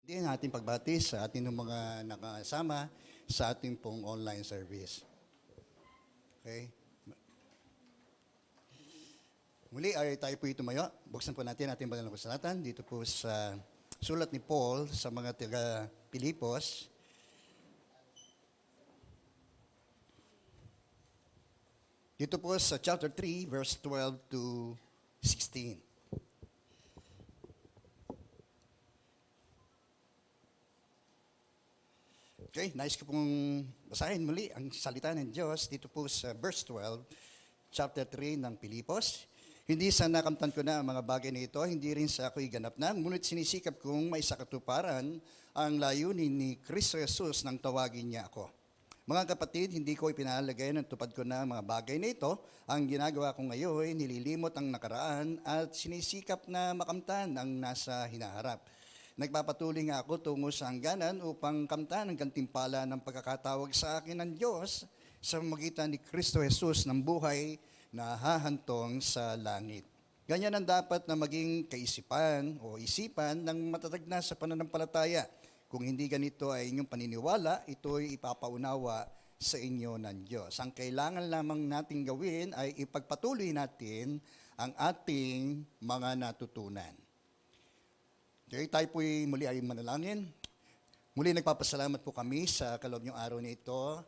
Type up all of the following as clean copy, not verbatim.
Din ating pagbati sa ating mga nakasama sa ating pong online service. Okay? Muli ay tayo po tumayo. Buksan po natin ating banal na kasulatan dito po sa sulat ni Paul sa mga taga Pilipos. Dito po sa chapter 3, verse 12 to 16. Okay, nais ko pong basahin muli ang salita ng Diyos dito po sa verse 12, chapter 3 ng Pilipos. Hindi sa nakamtan ko na ang mga bagay na ito, hindi rin sa ako'y ganap na, ngunit sinisikap kong may sakatuparan ang layunin ni Kristo Jesus nang tawagin niya ako. Mga kapatid, hindi ko ipinalagay ng tupad ko na mga bagay na ito. Ang ginagawa ko ngayon, nililimot ang nakaraan at sinisikap na makamtan ang nasa hinaharap. Nagpapatuloy nga ako tungo sa hangganan upang kamtan ang gantimpala ng pagkakatawag sa akin ng Diyos sa magitan ni Kristo Jesus ng buhay na hahantong sa langit. Ganyan ang dapat na maging kaisipan o isipan ng matatag na sa pananampalataya. Kung hindi ganito ay inyong paniniwala, ito'y ipapaunawa sa inyo ng Diyos. Ang kailangan lamang nating gawin ay ipagpatuloy natin ang ating mga natutunan. Okay, tayo po'y muli ay manalangin. Muli nagpapasalamat po kami sa kaloob niyong araw na ito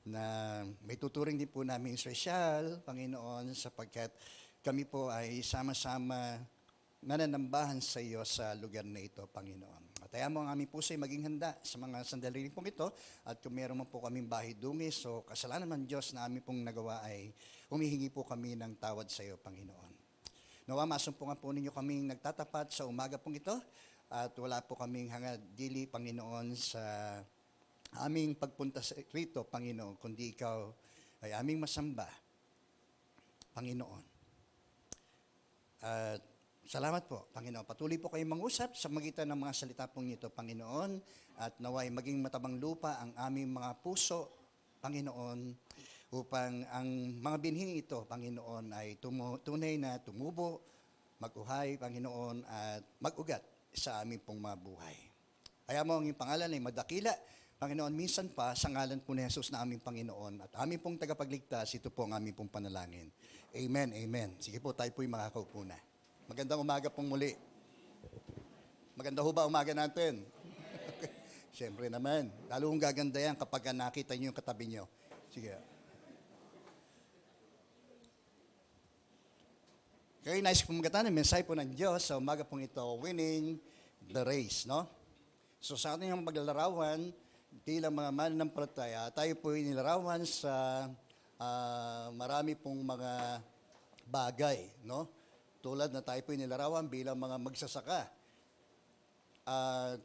na may tuturing din po namin espesyal, Panginoon, sapagkat kami po ay sama-sama nananambahan sa iyo sa lugar na ito, Panginoon. At ayaw mo ang aming puso ay maging handa sa mga sandali pong ito at kung meron man po kaming bahidungis o kasalanan ng Diyos na aming pong nagawa ay humihingi po kami ng tawad sa iyo, Panginoon. Nawa masumpungan po ninyo kaming nagtatapat sa umaga pong ito at wala po kaming hangad dili, Panginoon, sa aming pagpunta rito, Panginoon, kundi ikaw ay aming masamba, Panginoon. At salamat po, Panginoon. Patuloy po kayong mangusap sa magitan ng mga salita pong ito, Panginoon, at naway maging matabang lupa ang aming mga puso, Panginoon, upang ang mga binhing ito, Panginoon, ay tunay na tumubo, maguhay, Panginoon, at mag-ugat sa aming pong mga buhay. Kaya mo ang iyong pangalan ay madakila, Panginoon, minsan pa sa ngalan po ni Jesus na aming Panginoon at aming pong tagapagligtas, ito po ang aming pong panalangin. Amen, amen. Sige po, tayo po'y makakaupo na. Magandang umaga pong muli. Maganda ho ba umaga natin? Siyempre naman. Lalo kong gaganda yan kapag nakita niyo yung katabi niyo. Sige. Okay, nice pong magatan. Mensahe po ng Diyos sa umaga pong ito, winning the race, no? So sa ating paglalarawan, bilang mga mananampalataya, tayo po ay nilarawan sa marami pong mga bagay, no? Tulad na tayo po ay nilarawan bilang mga magsasaka.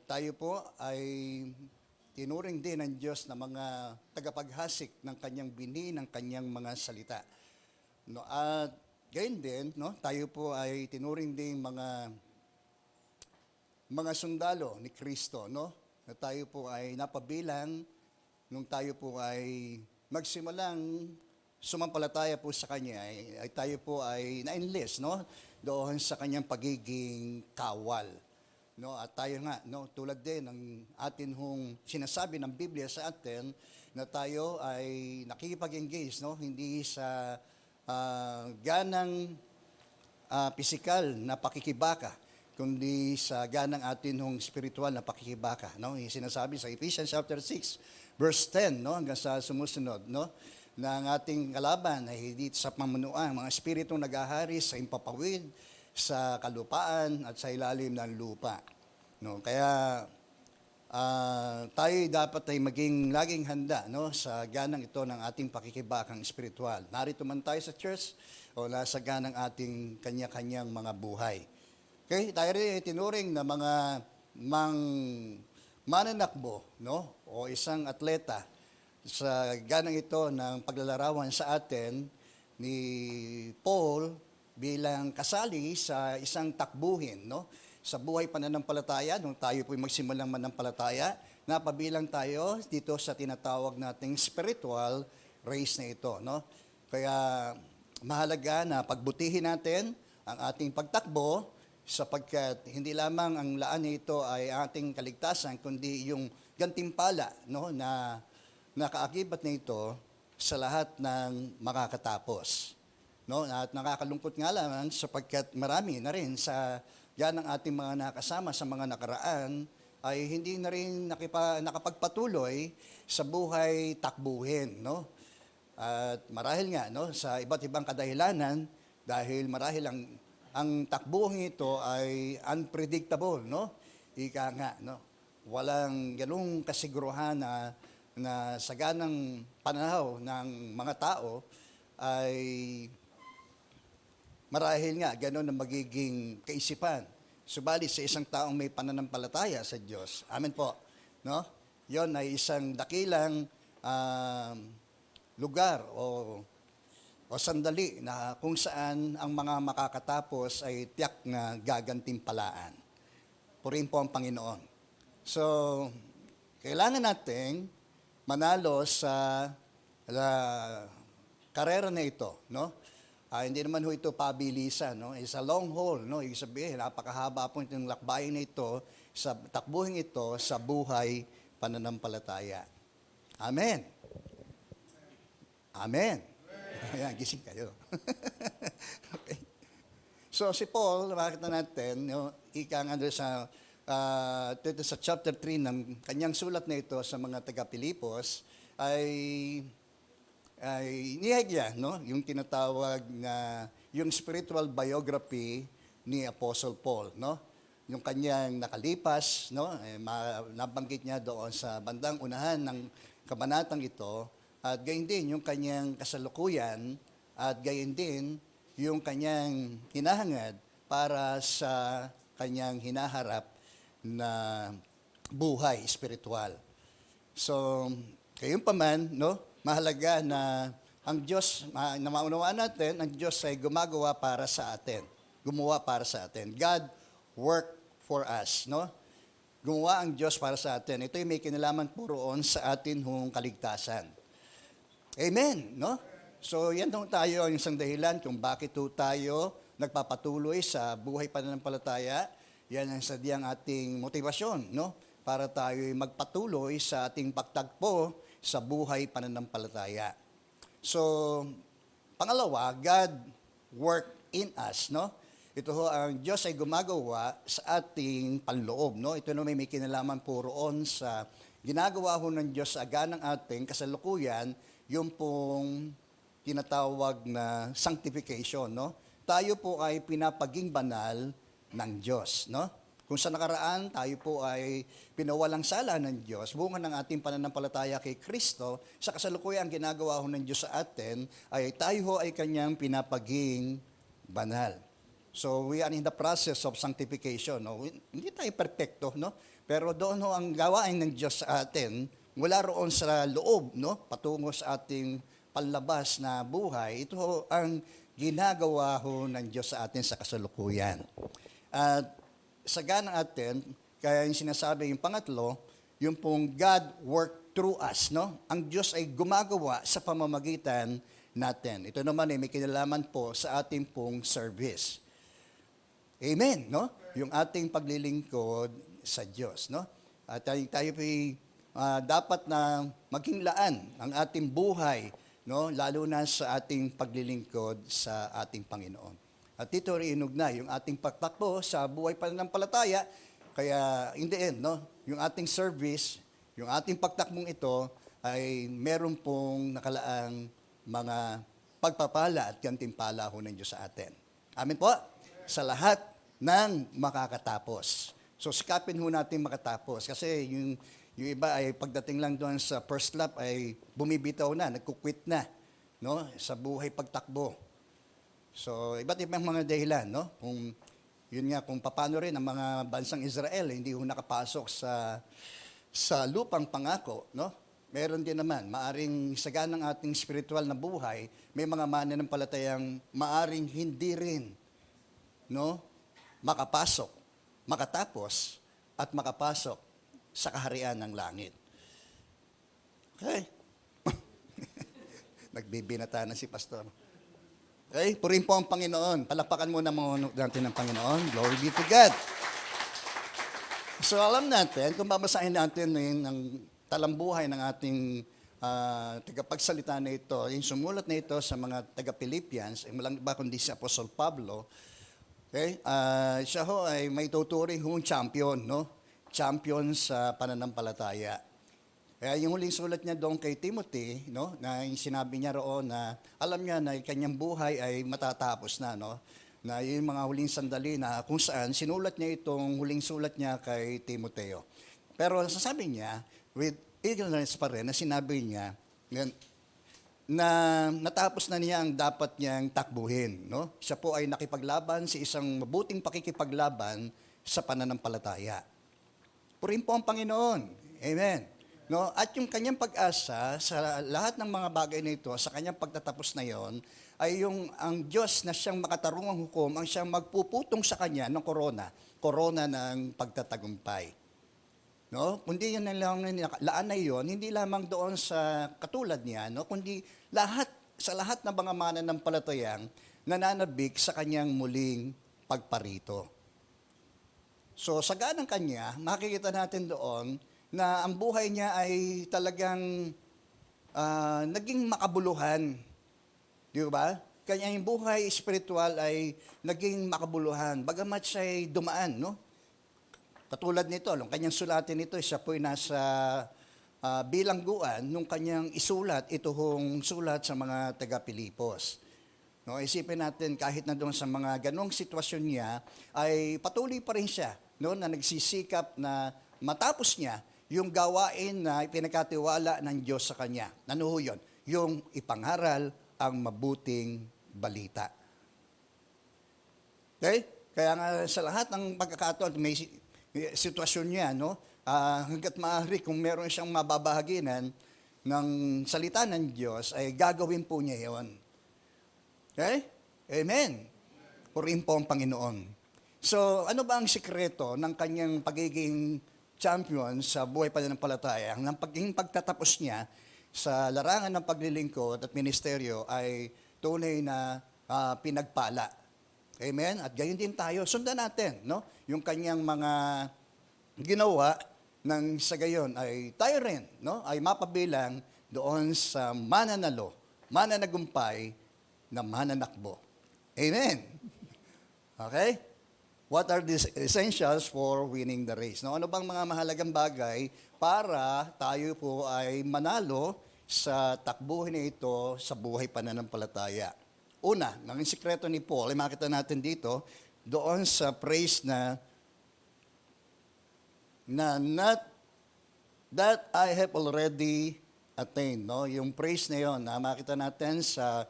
Tayo po ay tinuring din ng Diyos na mga tagapaghasik ng kanyang bini, ng kanyang mga salita. No? At gayon din, no? Tayo po ay tinuring din mga sundalo ni Kristo, no? Na tayo po ay napabilang nung tayo po ay magsimulang sumampalataya po sa Kanya, ay tayo po ay na-enlist, no? Doon sa Kanyang pagiging kawal. No? At tayo nga, no? Tulad din ng atin hong sinasabi ng Biblia sa atin na tayo ay nakikipag-engage, no? Hindi sa ganang pisikal na pakikibaka, kundi sa ganang atin hong spiritual na pakikibaka, no? Yung sinasabi sa Ephesians chapter 6, verse 10, no? Hanggang sa sumusunod, no? Na ang ating kalaban ay hindi sa pamunuan, mga espiritong naghahari sa impapawid, sa kalupaan at sa ilalim ng lupa. No? Kaya tayo dapat ay maging laging handa, no, sa ganang ito ng ating pakikibakang espiritual. Narito man tayo sa church o nasa ganang ating kanya-kanyang mga buhay. Okay, tayo rin ay tinuring na mga mananakbo, no, o isang atleta sa ganang ito ng paglalarawan sa atin ni Paul bilang kasali sa isang takbuhin, no? Sa buhay pananampalataya, nung tayo po'y magsimulang manampalataya, napabilang tayo dito sa tinatawag nating spiritual race na ito, no? Kaya mahalaga na pagbutihin natin ang ating pagtakbo sapagkat hindi lamang ang laan nito ay ating kaligtasan, kundi yung gantimpala, no, na nakaakibat nito sa lahat ng makakatapos. No, at nakakalungkot nga lang sapagkat marami na rin sa yan ang ating mga nakasama sa mga nakaraan ay hindi na rin nakapagpatuloy sa buhay takbuhin, no? At marahil nga, no, sa iba't ibang kadahilanan, dahil marahil ang takbuhin ito ay unpredictable, no? Ika nga, no? Walang ganung kasiguruhan na sa ganang pananaw ng mga tao ay marahil nga gano'n ang magiging kaisipan. Subalit sa isang taong may pananampalataya sa Diyos, amen po, no? Yon ay isang dakilang lugar o sandali na kung saan ang mga makakatapos ay tiyak na gagantimpalaan. Purihin po ang Panginoon. So, kailangan nating manalo sa karera na ito, no? Hindi naman ho ito pabilisan, no? It's a long haul, no? Ibig sabihin, napakahaba po itong lakbayin na ito, sa takbuhin ito sa buhay pananampalataya. Amen. Amen. Ayan, gising kayo. Okay. So si Paul, nakakita natin, ika nga dito sa chapter 3 ng kanyang sulat na ito sa mga taga-Pilipos, ay niyag niya, no? Yung tinatawag na yung spiritual biography ni Apostle Paul, no? Yung kanyang nakalipas, no? Nabanggit niya doon sa bandang unahan ng kabanatang ito, at gayon din yung kanyang kasalukuyan, at gayon din yung kanyang hinahangad para sa kanyang hinaharap na buhay spiritual. So, gayon pa man, no? Mahalaga na ang Diyos, na maunawaan natin, ang Diyos ay gumagawa para sa atin. Gumawa para sa atin. God work for us, no? Gumawa ang Diyos para sa atin. Ito ay may kinalaman po roon sa atin hong kaligtasan. Amen, no? So, yan ho tayo ang isang dahilan kung bakit ho tayo nagpapatuloy sa buhay pananampalataya. Yan ang sadyang ating motibasyon, no? Para tayo magpatuloy sa ating pagtagpo sa buhay pananampalataya. So, pangalawa, God work in us, no? Ito ho, ang Diyos ay gumagawa sa ating panloob, no? Ito no, may kinalaman po roon sa ginagawa ho ng Diyos sa aganang ating kasalukuyan, yung pong tinatawag na sanctification, no? Tayo po ay pinapaging banal ng Diyos, no? Kung sa nakaraan, tayo po ay pinawalang sala ng Diyos, bunga ng ating pananampalataya kay Kristo, sa kasalukuyan ang ginagawa ho ng Diyos sa atin, ay tayo ho ay kanyang pinapaging banal. So, we are in the process of sanctification. No? Hindi tayo perfecto, no? Pero doon ho ang gawain ng Diyos sa atin, mula roon sa loob, no? Patungo sa ating panlabas na buhay, ito ho ang ginagawa ho ng Diyos sa atin sa kasalukuyan. At sagana atin, kaya yung sinasabi yung pangatlo, yung pong God work through us, no? Ang Diyos ay gumagawa sa pamamagitan natin. Ito naman ay may kinalaman po sa ating pong service. Amen, no? Yung ating paglilingkod sa Diyos, no? At tayo po dapat na maging laan ang ating buhay, no? Lalo na sa ating paglilingkod sa ating Panginoon. At dito rin inugnay yung ating pagtakbo sa buhay pananampalataya. Kaya in the end, no, yung ating service, yung ating pagtakbong ito ay meron pong nakalaang mga pagpapala at gantimpala ho ng Diyos sa atin. Amen po? Sa lahat ng makakatapos. So sikapin ho natin makatapos. Kasi yung iba ay pagdating lang doon sa first lap ay bumibitaw na, nagkukwit na, no, sa buhay pagtakbo. So, iba't ibang mga dahilan, no? Kung yun nga, kung paano rin ang mga bansang Israel hindi ho nakapasok sa lupang pangako, no? Meron din naman, maaring sagana ng ating spiritual na buhay, may mga mananampalatayang maaring hindi rin, no? Makatapos at makapasok sa kaharian ng langit. Okay? Nagbibinata na si Pastor. Okay? Purihin po ang Panginoon. Palakpakan muna natin ng Panginoon. Glory be to God. So alam natin, kung babasahin natin ng talambuhay ng ating tagapagsalita na ito, yung sumulat na ito sa mga taga-Philippians, walang iba kundi si Apostol Pablo, okay? Siya ho ay may tuturing hong champion, no? Champion sa pananampalataya. Kaya yung huling sulat niya doon kay Timothy, no, na yung sinabi niya roon na alam niya na yung kanyang buhay ay matatapos na, no, na yung mga huling sandali na kung saan sinulat niya itong huling sulat niya kay Timoteo. Pero sasabi niya, with ignorance pa rin, na sinabi niya na natapos na niya ang dapat niyang takbuhin. No? Siya po ay nakipaglaban sa isang mabuting pakikipaglaban sa pananampalataya. Purihin po ang Panginoon. Amen. No? At yung kanyang pag-asa sa lahat ng mga bagay na ito, sa kanyang pagtatapos na yon, ay yung ang Diyos na siyang makatarungang hukom, ang siyang magpuputong sa kanya ng korona ng pagtatagumpay. No? Kundi yun na lang, laan na yun, hindi lamang doon sa katulad niya, no? Kundi sa lahat ng mga mananampalatayang nananabik sa kanyang muling pagparito. So sa ganang kanya, makikita natin doon na ang buhay niya ay talagang naging makabuluhan. Di ba? Kanya yung buhay spiritual ay naging makabuluhan. Bagamat siya ay dumaan, no? Katulad nito, nung kanyang sulatin nito, siya po'y nasa bilangguan nung kanyang isulat, ito hong sulat sa mga taga-Pilipos. No, isipin natin, kahit na doon sa mga ganong sitwasyon niya, ay patuloy pa rin siya, no, na nagsisikap na matapos niya yung gawain na ipinagkatiwala ng Diyos sa kanya. Ano ho yun? Yung ipangaral ang mabuting balita. Okay? Kaya nga sa lahat ng pagkakataon, may sitwasyon niya, no? Hanggat maaari, kung meron siyang mababahaginan ng salita ng Diyos, ay gagawin po niya yon. Okay? Amen. Purihin po ang Panginoon. So, ano ba ang sikreto ng kanyang pagiging champion sa buhay pananampalataya? Ang pagiging pagtatapos niya sa larangan ng paglilingkod at ministeryo ay tunay na pinagpala. Amen? At gayon din tayo. Sundan natin, no? Yung kanyang mga ginawa nang sa gayon ay tayo rin, no? Ay mapabilang doon sa mananagumpay na mananakbo. Amen? Okay? What are the essentials for winning the race? No? Ano bang mga mahalagang bagay para tayo po ay manalo sa takbuhin na ito sa buhay pananampalataya? Una, naging sikreto ni Paul, ay makita natin dito, doon sa praise na not that I have already attained. No? Yung praise na yon na makita natin sa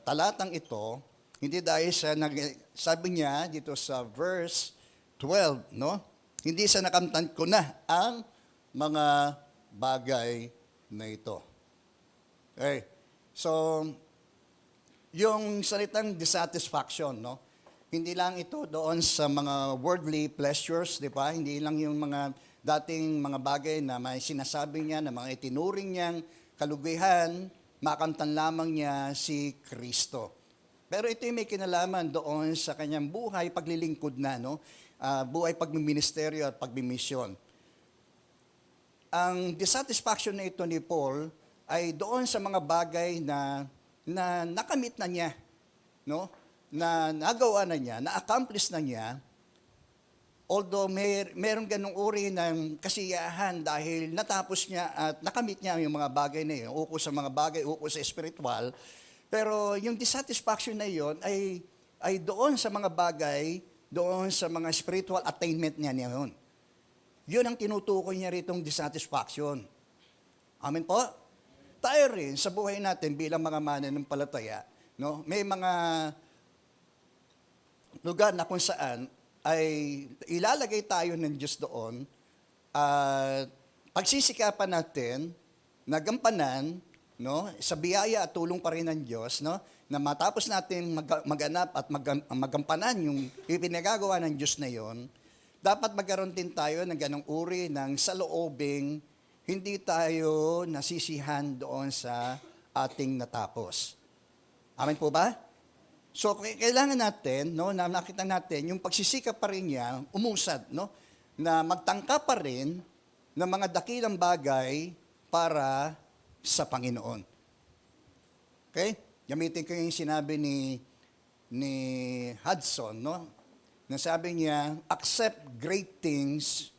talatang ito, hindi dahil sabi niya dito sa verse 12, no? Hindi sa nakamtan ko na ang mga bagay na ito. Okay. So, yung salitang dissatisfaction, no? Hindi lang ito doon sa mga worldly pleasures, di ba? Hindi lang yung mga dating mga bagay na may sinasabi niya, na mga itinuring niyang kalugihan, makamtan lamang niya si Kristo. Pero ito yung may kinalaman doon sa kanyang buhay, paglilingkod na, no? Buhay pagmiministeryo at pagmimisyon. Ang dissatisfaction na ito ni Paul ay doon sa mga bagay na nakamit na niya, no? Na nagawa na niya, na-accomplish na niya, although meron ganung uri ng kasiyahan dahil natapos niya at nakamit niya yung mga bagay na yun, uko sa mga bagay, uko sa spiritual, pero yung dissatisfaction na yun ay doon sa mga bagay, doon sa mga spiritual attainment niya yun. Yun ang tinutukoy niya ritong dissatisfaction. Amen po? Tayo rin sa buhay natin bilang mga mananampalataya, no? May mga lugar na kung saan ay ilalagay tayo ng Diyos doon at pagsisikapan natin na gampanan, no, sa biyaya at tulong pa rin ng Diyos, no, na matapos natin maganap at magampanan yung ipinagagawa ng Diyos na yon, dapat magkaroon din tayo ng ganong uri ng saloobing hindi tayo nasisihan doon sa ating natapos. Amen po ba? So, kailangan natin, no, na nakita natin, yung pagsisikap pa rin niya, umusad, no, na magtangka pa rin ng mga dakilang bagay para sa Panginoon. Okay? Gamitin ko yung sinabi ni Hudson, no, na sabi niya, accept great things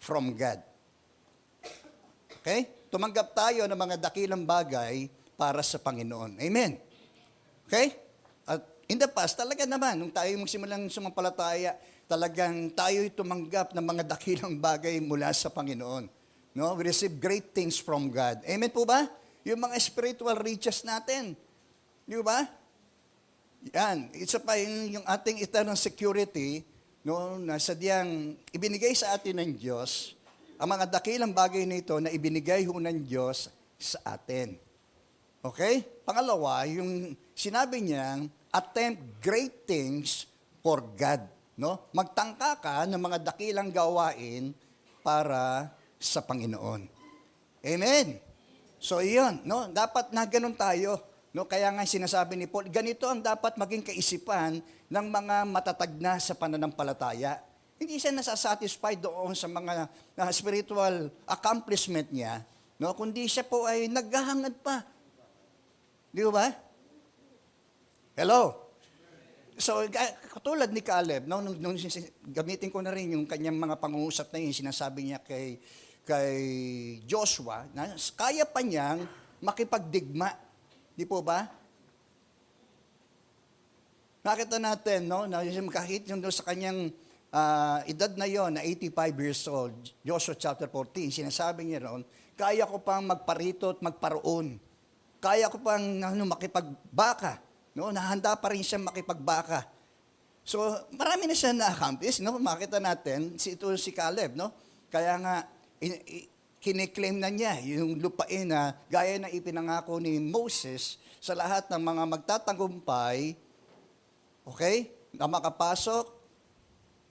from God. Okay? Tumanggap tayo ng mga dakilang bagay para sa Panginoon. Amen? Okay? At in the past, talaga naman, nung tayo magsimulang sumampalataya, talagang tayo'y tumanggap ng mga dakilang bagay mula sa Panginoon. No? We receive great things from God. Amen po ba? Yung mga spiritual riches natin. Di ba? Yan. Isa pa yung ating eternal security, no, na sadyang ibinigay sa atin ng Diyos, ang mga dakilang bagay nito na ibinigay ho ng Diyos sa atin. Okay? Pangalawa, yung sinabi niyang, attempt great things for God. No? Magtangka ka ng mga dakilang gawain para sa Panginoon. Amen? So, iyon. No? Dapat na ganun tayo. No? Kaya nga sinasabi ni Paul, ganito ang dapat maging kaisipan ng mga matatag na sa pananampalataya. Hindi siya nasasatisfy doon sa mga spiritual accomplishment niya, no? Kundi siya po ay naghahangad pa. Di ba? Hello? So, katulad ni Caleb, no? Nung gamitin ko na rin yung kanyang mga pangungusap na yun, sinasabi niya kay Joshua, na kaya pa niyang makipagdigma. Di po ba? Nakita natin, no? Na kahit yung doon sa kanyang edad na yon, na 85 years old, Joshua chapter 14, sinasabi niya ron, kaya ko pang magparito at magparoon. Kaya ko pang makipagbaka. No? Nahanda pa rin siya makipagbaka. So, marami na siya na-accomplish. No? Makita natin, si Caleb. No? Kaya nga, kiniklaim na niya yung lupain na gaya na ipinangako ni Moses sa lahat ng mga magtatagumpay, okay, na makapasok,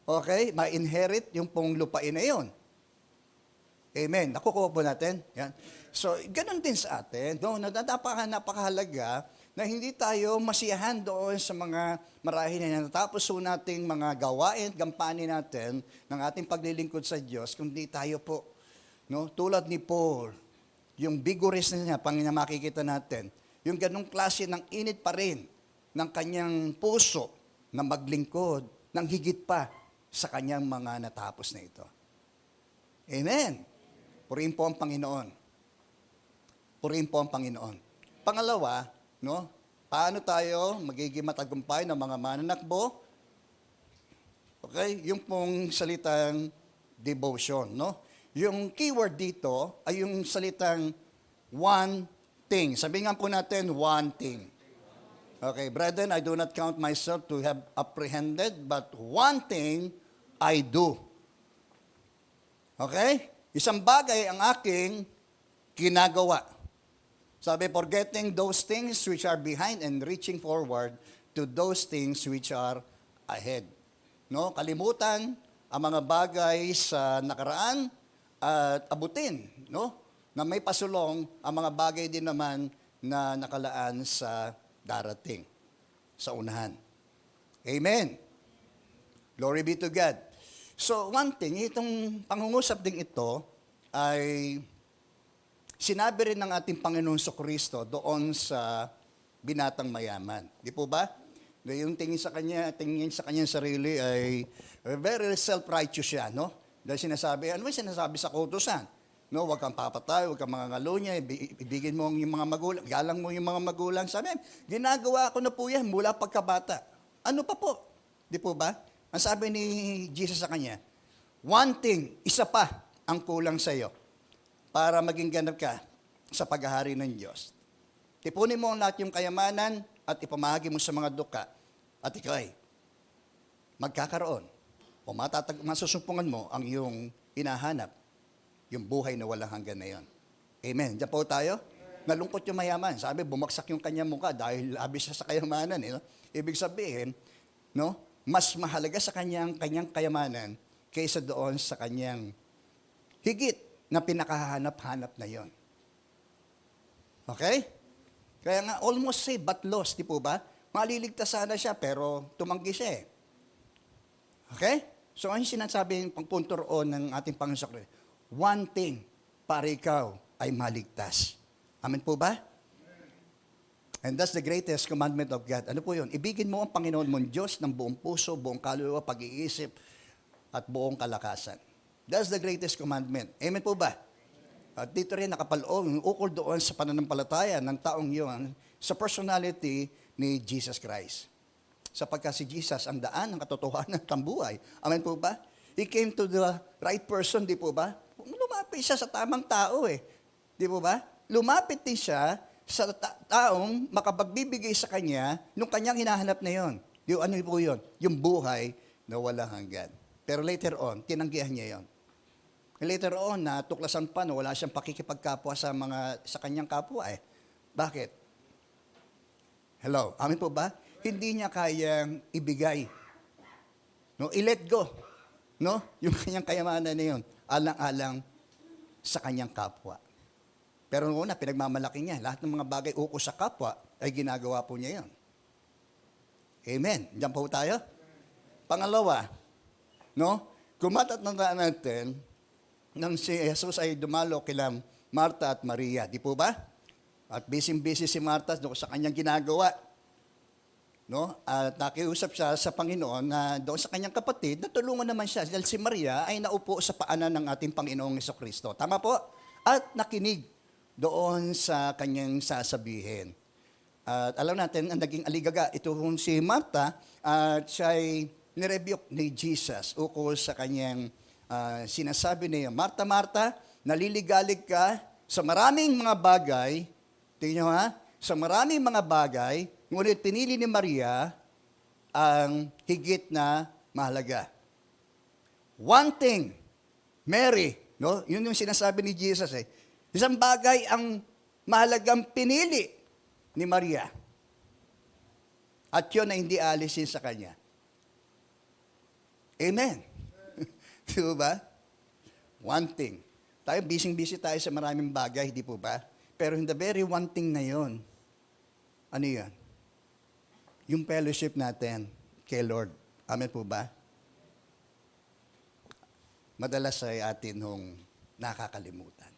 okay, ma-inherit yung pong lupain na yun. Amen. Nakukuha po natin. Yan. So, ganun din sa atin. No? Napakahalaga na hindi tayo masiyahan doon sa mga marahil na natapos po nating mga gawain, gampanin natin ng ating paglilingkod sa Diyos, kundi tayo po, no? Tulad ni Paul, yung vigorous na niya, Panginoon makikita natin, yung ganung klase ng init pa rin ng kanyang puso na maglingkod ng higit pa sa kanyang mga natapos na ito. Amen. Purihin po ang Panginoon. Purihin po ang Panginoon. Pangalawa, no, paano tayo magiging matagumpay ng mga mananakbo? Okay, yung pong salitang devotion, no? Yung keyword dito ay yung salitang one thing. Sabihin nga po natin, one thing. Okay, brethren, I do not count myself to have apprehended, but one thing I do. Okay? Isang bagay ang aking ginagawa. Sabi, forgetting those things which are behind and reaching forward to those things which are ahead. No? Kalimutan ang mga bagay sa nakaraan at abutin, no? Na may pasulong ang mga bagay din naman na nakalaan sa darating, sa unahan. Amen. Glory be to God. So, one thing, itong pangungusap din ito ay sinabi rin ng ating Panginoon Kristo doon sa binatang mayaman. Di po ba? Yung tingin sa kanyang sarili ay very self-righteous siya, no? Dahil sinasabi, ano ba sinasabi sa kautusan? No, huwag kang papatay, huwag kang mga ngalunya, ibigin mo yung mga magulang, galang mo yung mga magulang. Sabi, ginagawa ko na po yan mula pagkabata. Ano pa po? Di po ba? Ang sabi ni Jesus sa kanya, one thing, isa pa ang kulang sa iyo para maging ganap ka sa paghahari ng Diyos. Tipunin mo ang lahat yung kayamanan at ipamahagi mo sa mga duka at ikaw ay magkakaroon o masusumpungan mo ang iyong hinahanap, yung buhay na walang hanggan na yon. Amen. Diyan po tayo. Nalungkot yung mayaman. Sabi, bumagsak yung kanyang mukha dahil labis siya sa kayamanan. No? Ibig sabihin, no, mas mahalaga sa kanyang kayamanan kaysa doon sa kanyang higit na pinakahanap-hanap na yon. Okay? Kaya nga, almost saved but lost, di po ba? Maliligtas sana siya, pero tumanggi siya eh. Okay? So, ang sinasabi yung pangpunto roon ng ating Panginoon sa Kristo, one thing, para ikaw ay maligtas. Amen po ba? And that's the greatest commandment of God. Ano po yun? Ibigin mo ang Panginoon mong Diyos ng buong puso, buong kaluluwa, pag-iisip, at buong kalakasan. That's the greatest commandment. Amen po ba? At dito rin nakapaloob, ukol doon sa pananampalataya ng taong yun sa personality ni Jesus Christ. Sapagkat si Jesus ang daan ng katotohanan ng buhay. Amen po ba? He came to the right person, di po ba? Lumapit siya sa tamang tao eh. Di po ba? Lumapit din siya sa taong makapagbibigay sa kanya nung kanyang hinahanap na yon. Yung ano po yun? Yung buhay na walang hanggan. Pero later on, tinanggihan niya yon. Later on, natuklasan pa na wala siyang pakikipagkapwa sa kanyang kapwa eh. Bakit? Hello, amin po ba? Hindi niya kayang ibigay. No, i-let go. No? Yung kanyang kayamanan na yun, alang-alang sa kanyang kapwa. Pero noon na, pinagmamalaki niya. Lahat ng mga bagay uko sa kapwa ay ginagawa po niya yun. Amen. Diyan po tayo. Pangalawa, no? Kumatatandaan natin nang si Jesus ay dumalo kila Marta at Maria. Di po ba? At busy-busy si Marta doon sa kanyang ginagawa. No? At nakiusap siya sa Panginoon na doon sa kanyang kapatid, natulungan naman siya dahil si Maria ay naupo sa paanan ng ating Panginoong Jesucristo. Tama po? At nakinig doon sa kanyang sasabihin. At alam natin, ang naging aligaga, ito si Marta, at siya ay nirebuke ni Jesus ukol sa kanyang sinasabi niya, Marta, Marta, naliligalig ka sa maraming mga bagay, tingnan nyo ha, sa maraming mga bagay, ngunit pinili ni Maria ang higit na mahalaga. One thing, Mary, no? Yun yung sinasabi ni Jesus eh. Isang bagay ang mahalagang pinili ni Maria. At yun ay hindi alisin sa kanya. Amen. Di ba? One thing. Tayo, busy-busy tayo sa maraming bagay, di po ba? Pero in the very one thing na yun, ano yan? Yung fellowship natin kay Lord. Amen po ba? Madalas ay atin hong nakakalimutan.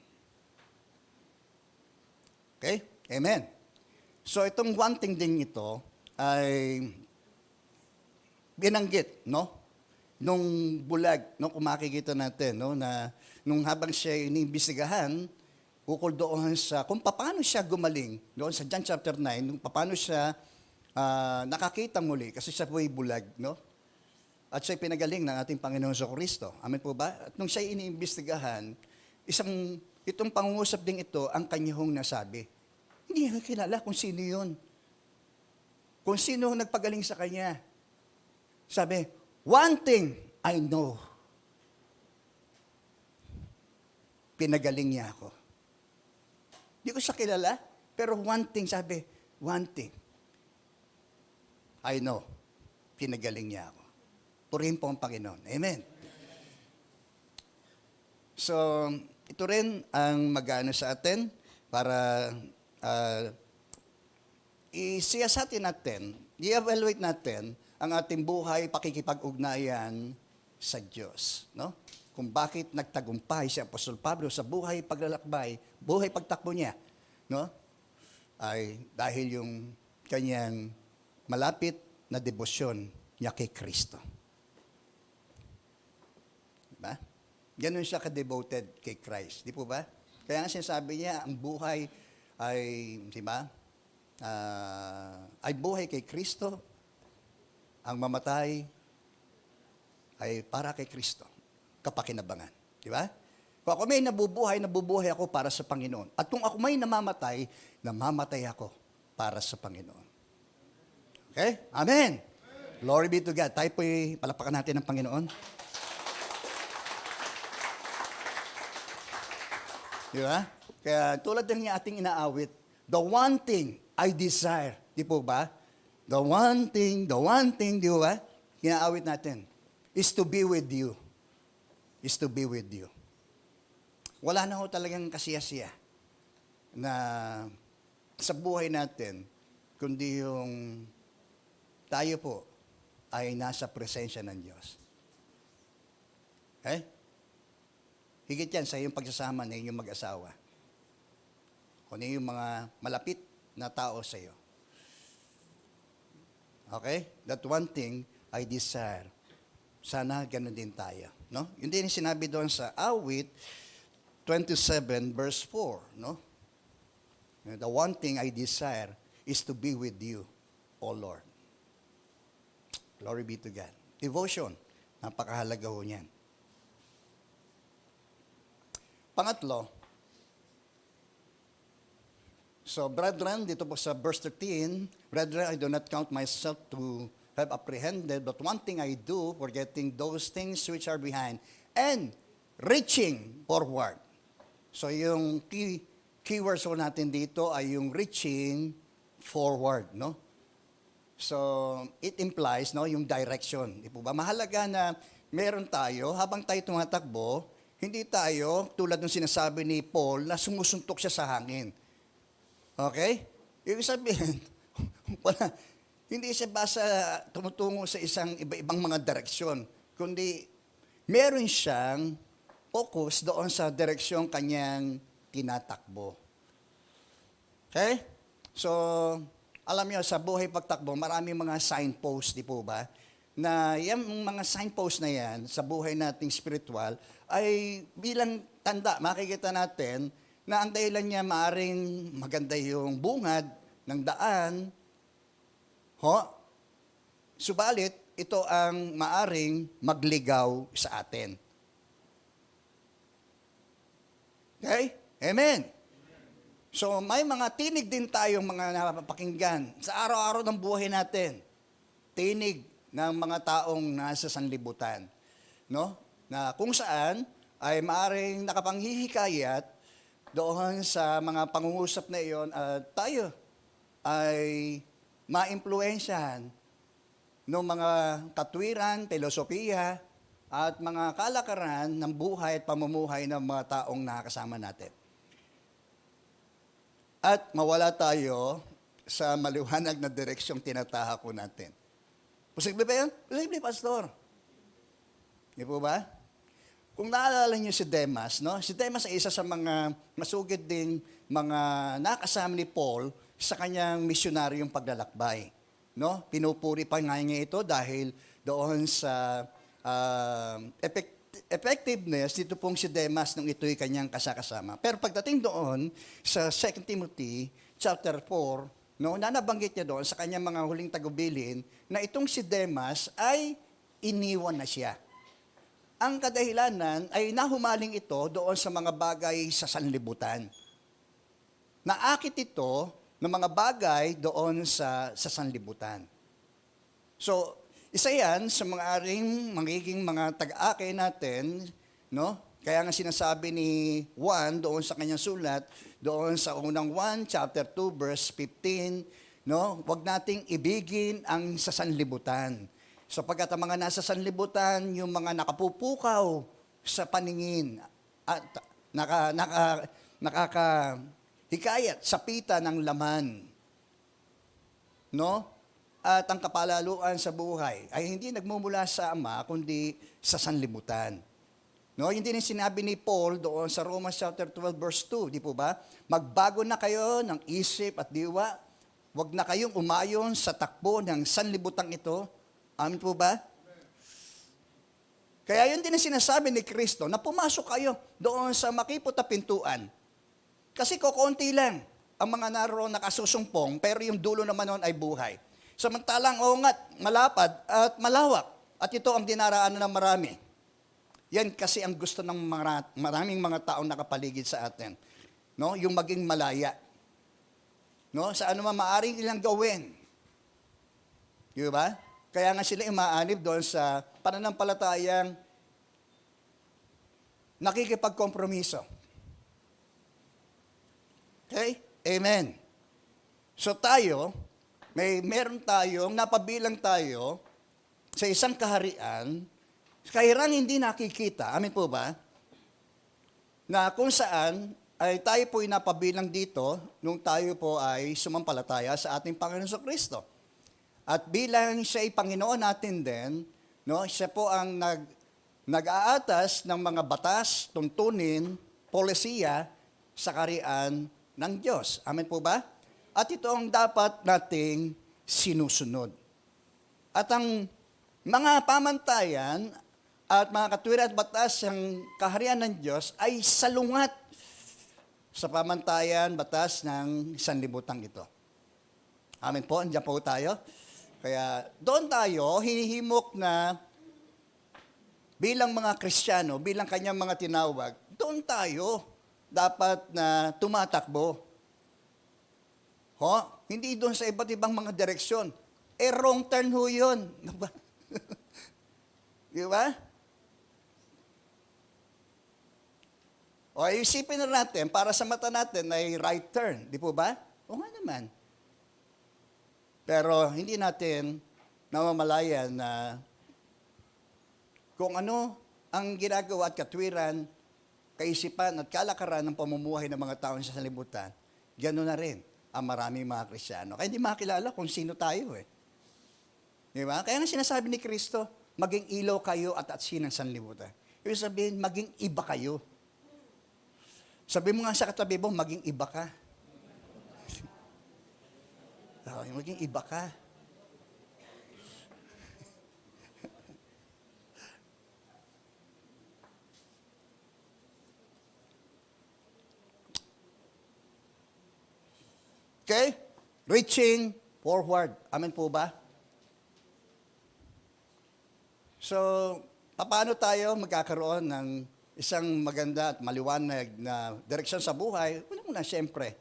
Okay? Amen. So itong one thing din ito ay binanggit, no? Nung bulag, no, kung makikita natin, no, na nung habang siya iniimbestigahan, ukol doon sa kung paano siya gumaling, doon sa John chapter 9, nung paano siya nakakita muli, kasi siya po ay bulag, no? At siya pinagaling ng ating Panginoon sa Kristo. Amen po ba? At nung siya iniimbestigahan, itong pangungusap din ito ang kanyang nasabi. Hindi niya kilala kung sino yun. Kung sino ang nagpagaling sa kanya. Sabi, one thing I know. Pinagaling niya ako. Hindi ko siya kilala, pero one thing, sabi, one thing I know. Pinagaling niya ako. Purihin po ang Panginoon. Amen. So, ito rin ang mag-ano sa atin para isiyasatin natin, i-evaluate natin ang ating buhay, pakikipag-ugnayan sa Diyos. No? Kung bakit nagtagumpay si Apostol Pablo sa buhay paglalakbay, buhay pagtakbo niya, no? Ay dahil yung kanyang malapit na debosyon niya kay Kristo. Diba? Ganon siya ka-devoted kay Christ. Di po ba? Kaya nga sinasabi niya, ang buhay ay, di ba? Ay buhay kay Kristo, ang mamatay ay para kay Kristo, kapakinabangan. Di ba? Kung ako may nabubuhay ako para sa Panginoon. At kung ako may namamatay ako para sa Panginoon. Okay? Amen. Glory be to God. Tayo po'y palapakan natin ng Panginoon. Di ba? Kaya tulad ng ating inaawit, the one thing I desire. Di po ba? The one thing, di ba? Inaawit natin, is to be with you. Is to be with you. Wala na ho talagang kasiyasiya na sa buhay natin, kundi yung tayo po ay nasa presensya ng Diyos. Okay? Higit yan sa iyong pagsasama na inyong mag-asawa. O na yung mga malapit na tao sa iyo. Okay? That one thing I desire. Sana ganun din tayo. No? Yun din yung sinabi doon sa Awit 27 verse 4. No? The one thing I desire is to be with you, O Lord. Glory be to God. Devotion. Napakahalaga ho niyan. Pangatlo, so brethren, dito po sa verse 13, brethren, I do not count myself to have apprehended, but one thing I do, forgetting those things which are behind, and reaching forward. So yung keywords po natin dito ay yung reaching forward, no? So it implies, no, yung direction. Di po ba? Mahalaga na meron tayo, habang tayo tumatakbo, hindi tayo, tulad ng sinasabi ni Paul, na sumusuntok siya sa hangin. Okay? Ibig sabihin, hindi siya basta tumutungo sa isang iba-ibang mga direksyon, kundi meron siyang focus doon sa direksyon kanyang tinatakbo. Okay? So, alam niyo, sa buhay pagtakbo, maraming mga signpost, di po ba? Na yung mga signpost na yan sa buhay nating spiritual ay bilang tanda, makikita natin na ang dahilan niya maaring maganda yung bungad ng daan, subalit ito ang maaring magligaw sa atin. Okay? Amen. So may mga tinig din tayong mga napapakinggan sa araw-araw ng buhay natin. Tinig ng mga taong nasa sanlibutan, no? Na kung saan ay maaring nakapanghihikayat doon sa mga pangungusap na iyon at tayo ay maimpluwensyahan ng mga katwiran, filosofiya at mga kalakaran ng buhay at pamumuhay ng mga taong nakakasama natin. At mawala tayo sa maliwanag na direksyong tinatahak ko natin. Posible ba yan? Posible, Pastor. Di po ba? Kung naalala niyo si Demas, no? Si Demas ay isa sa mga masugid ding mga nakasama ni Paul sa kanyang misyonaryong paglalakbay. No? Pinupuri pa nga niya ito dahil doon sa effectiveness dito pong si Demas nung ito'y kanyang kasakasama. Pero pagdating doon sa 2 Timothy chapter 4, no, nabanggit niya doon sa kanyang mga huling tagubilin na itong si Demas ay iniwan na siya. Ang kadahilanan ay nahumaling ito doon sa mga bagay sa sanlibutan. Naakit ito ng mga bagay doon sa sanlibutan. So, isa yan sa mga aring magiging mga tag-akay natin, no? Kaya nga sinasabi ni Juan doon sa kanyang sulat, doon sa unang 1, chapter 2, verse 15, no? Huwag nating ibigin ang sa sanlibutan. Sapagkat ang mga nasa sanlibutan, yung mga nakapupukaw sa paningin at nakakahikayat sa pita ng laman, no? At ang kapalaluan sa buhay ay hindi nagmumula sa Ama, kundi sa sanlibutan. No, hindi rin sinabi ni Paul doon sa Romans chapter 12 verse 2, di po ba? Magbago na kayo ng isip at diwa. Huwag na kayong umayon sa takbo ng sanlibutang ito. Amin po ba? Kaya yun din ang sinasabi ni Kristo na pumasok kayo doon sa makipot na pintuan. Kasi kukunti lang ang mga naroon nakasusumpong, pero yung dulo naman noon ay buhay. Samantalang, malapad at malawak. At ito ang dinaraanan ng marami. Yan kasi ang gusto ng maraming mga taong nakapaligid sa atin. No? Yung maging malaya. No? Sa ano man maaring ilang gawin. Di ba? Kaya nga sila umaanib doon sa pananampalatayang nakikipagkompromiso. Okay? Amen. So tayo, meron tayong, napabilang tayo sa isang kaharian, kahirang hindi nakikita, amin po ba, na kung saan ay tayo po napabilang dito nung tayo po ay sumampalataya sa ating Panginoon Kristo. At bilang siya ay Panginoon natin din, no, siya po ang nag-aatas ng mga batas, tuntunin, polisiya sa kaharian ng Diyos. Amen po ba? At ito ang dapat nating sinusunod. At ang mga pamantayan at mga katwiran at batas ng kaharian ng Diyos ay salungat sa pamantayan, batas ng sanlibutan ito. Amen po, andiyan po tayo. Kaya doon tayo, hinihimok na bilang mga Kristiyano, bilang kanyang mga tinawag, doon tayo dapat na tumatakbo. Hindi doon sa iba't ibang mga direksyon. Wrong turn ho yun. Di ba? O isipin na natin, para sa mata natin ay right turn. Di po ba? O nga naman. Pero hindi natin namamalayan na kung ano ang ginagawa at katwiran, kaisipan at kalakaran ng pamumuhay ng mga tao sa sanlibutan, gano'n na rin ang maraming mga Kristiyano. Kaya hindi makilala kung sino tayo eh. Di ba? Kaya nga sinasabi ni Kristo, maging ilaw kayo at atsin ng sanlibutan. Ibig sabihin, maging iba kayo. Sabi mo nga sa katabi mo, maging iba ka. Maging iba ka. Okay? Reaching forward. Amen po ba? So, paano tayo magkakaroon ng isang maganda at maliwanag na direksyon sa buhay? Una-una, siyempre,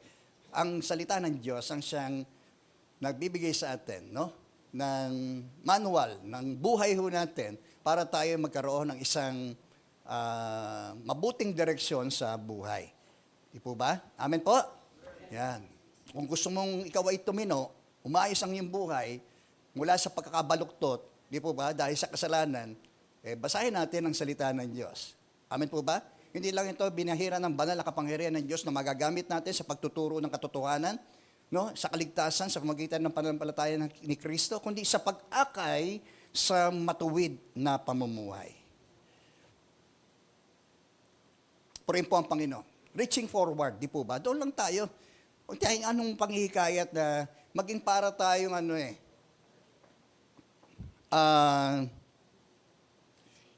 ang salita ng Diyos ang siyang nagbibigay sa atin, no? Ng manual, ng buhay ho natin para tayo magkaroon ng isang mabuting direksyon sa buhay. Di po ba? Amen po? Yan. Kung gusto mong ikaw ay tumino, umayos ang iyong buhay mula sa pagkakabaluktot, di po ba, dahil sa kasalanan, basahin natin ang salita ng Diyos. Amen po ba? Hindi lang ito binahira ng banal na kapangyarihan ng Diyos na magagamit natin sa pagtuturo ng katotohanan, no, sa kaligtasan, sa pamagitan ng pananampalataya ni Kristo, kundi sa pag-akay sa matuwid na pamumuhay. Purihin po ang Panginoon. Reaching forward, di po ba? Doon lang tayo. Kung tayong anong panghihikayat na maging para tayong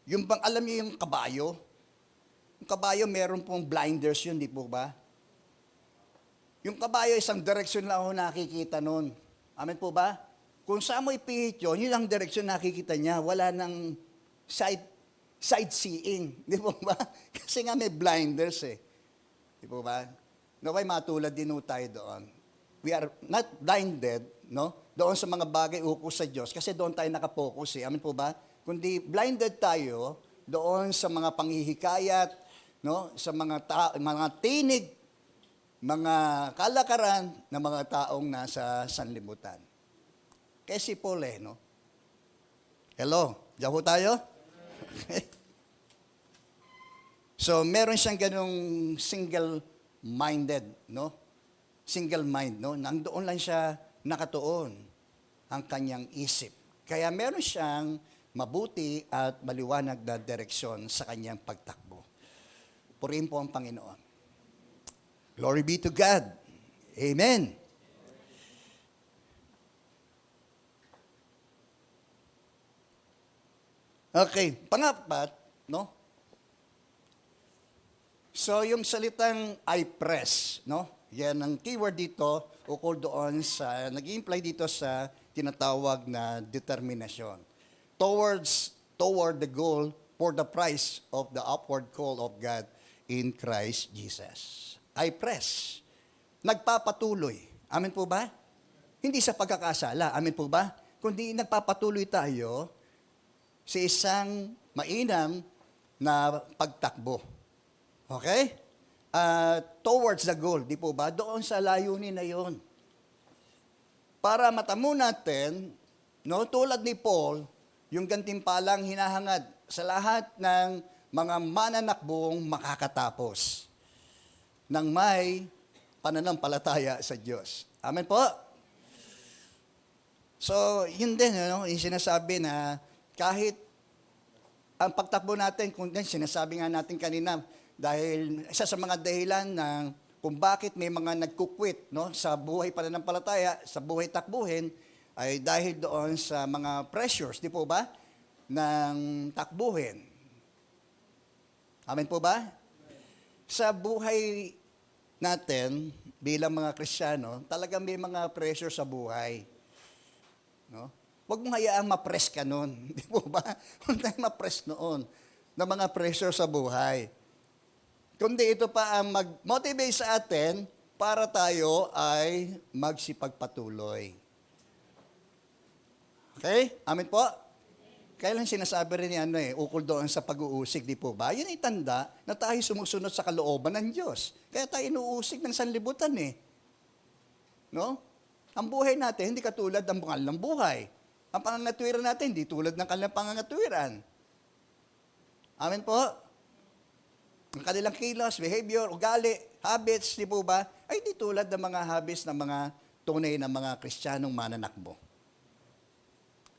yung bang, alam niyo yung kabayo? Yung kabayo, meron pong blinders yun, di po ba? Yung kabayo, isang direksyon lang ako nakikita nun. Amen po ba? Kung saan mo ipihit yun, yun ang direksyon nakikita niya. Wala nang sightseeing. Di po ba? Kasi nga may blinders eh. Di po ba? Naway matulad din tayo doon. We are not blinded, no? Doon sa mga bagay ukos sa Diyos. Kasi doon tayo nakapokus eh. Amen po ba? Kundi blinded tayo doon sa mga panghihikayat, no? Sa mga tinig, mga kalakaran ng mga taong nasa sanlibutan. Kaya si Paul no? Hello? Diyan po tayo? Okay. So, meron siyang ganung single-minded, no? Single mind, no? Nandoon lang siya nakatuon ang kanyang isip. Kaya meron siyang mabuti at maliwanag na direksyon sa kanyang pagtakbo. Purihin po ang Panginoon. Glory be to God. Amen. Okay, pangapat, no? So, yung salitang I press, no? Yan ang keyword dito, ukol doon sa, nag-imply dito sa tinatawag na determinasyon. Toward the goal for the prize of the upward call of God in Christ Jesus. I press. Nagpapatuloy. Amen po ba? Hindi sa pagkakasala. Amen po ba? Kundi nagpapatuloy tayo sa isang mainam na pagtakbo. Okay? Towards the goal, di po ba? Doon sa layunin na yon. Para matamo natin, no, tulad ni Paul, yung gantimpalang hinahangad sa lahat ng mga mananakbong makakatapos. ng may pananampalataya sa Diyos. Amen po? So, yun din, yung sinasabi na kahit ang pagtakbo natin, kung din, sinasabi nga natin kanina, dahil isa sa mga dahilan ng kung bakit may mga nagkukwit sa buhay pananampalataya, sa buhay takbuhin, ay dahil doon sa mga pressures, di po ba, ng takbuhin. Amen po ba? Sa buhay natin, bilang mga Kristiyano, talagang may mga pressure sa buhay. No? Huwag mong hayaang ma-press ka nun. Di po ba? Huwag tayong ma-press noon ng mga pressure sa buhay. Kundi ito pa ang mag-motivate sa atin para tayo ay magsipagpatuloy. Okay? Amen po? Kaya lang sinasabi rin ni ukol doon sa pag-uusig, di po ba? Yun ay tanda na tayo sumusunod sa kalooban ng Diyos. Kaya tayo inuusig ng sanlibutan No? Ang buhay natin, hindi katulad ng kanilang buhay. Ang pangangatwiran natin, hindi tulad ng kanilang pangangatwiran. Amen po? Ang kanilang kilos, behavior, ugali, habits, di po ba? Ay di tulad ng mga habits ng mga tunay na mga Kristiyanong mananakbo.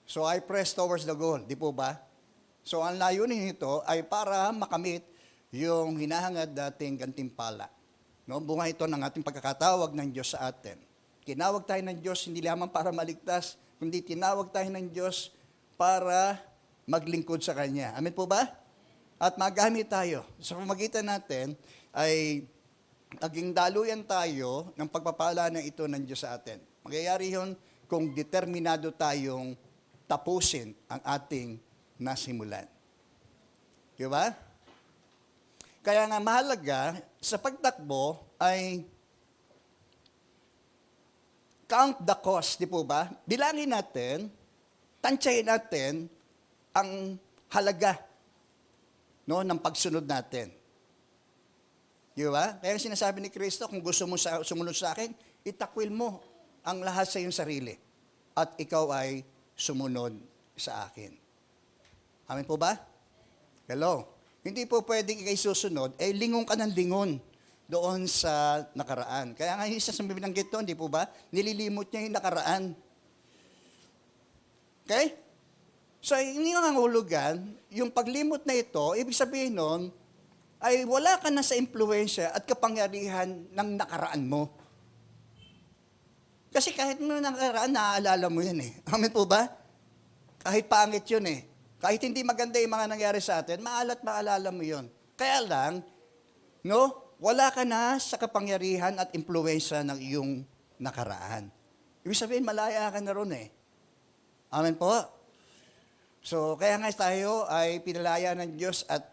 So I press towards the goal, di po ba? So ang layunin nito ay para makamit yung hinahangad dating gantimpala. No? Bunga ito ng ating pagkakatawag ng Diyos sa atin. Tinawag tayo ng Diyos hindi lamang para maligtas, kundi tinawag tayo ng Diyos para maglingkod sa Kanya. Amen po ba? At magamit tayo. Sa pamagitan natin ay naging daluyan tayo ng pagpapala ng ito ng Diyos sa atin. Magyayari yun kung determinado tayong tapusin ang ating nasimulan. Di ba? Kaya nga mahalaga sa pagtakbo ay count the cost, di po ba? Bilangin natin, tansyahin natin ang halaga ng pagsunod natin. Di ba? Kaya sinasabi ni Kristo, kung gusto mo sumunod sa akin, itakwil mo ang lahat sa iyong sarili. At ikaw ay sumunod sa akin. Amen po ba? Hello? Hindi po pwedeng ikay susunod, lingon ka ng lingon doon sa nakaraan. Kaya nga isa sa binanggit doon, di po ba? Nililimot niya yung nakaraan. Okay? So, hindi nga hulugan, yung paglimot na ito, ibig sabihin nun, ay wala ka na sa impluensya at kapangyarihan ng nakaraan mo. Kasi kahit mo nakaraan, naaalala mo yun Amen po ba? Kahit pangit yun Kahit hindi maganda yung mga nangyari sa atin, maalala mo yun. Kaya lang, wala ka na sa kapangyarihan at impluensya ng iyong nakaraan. Ibig sabihin, malaya ka na ron Amen po? So, kaya nga tayo ay pinalaya ng Diyos at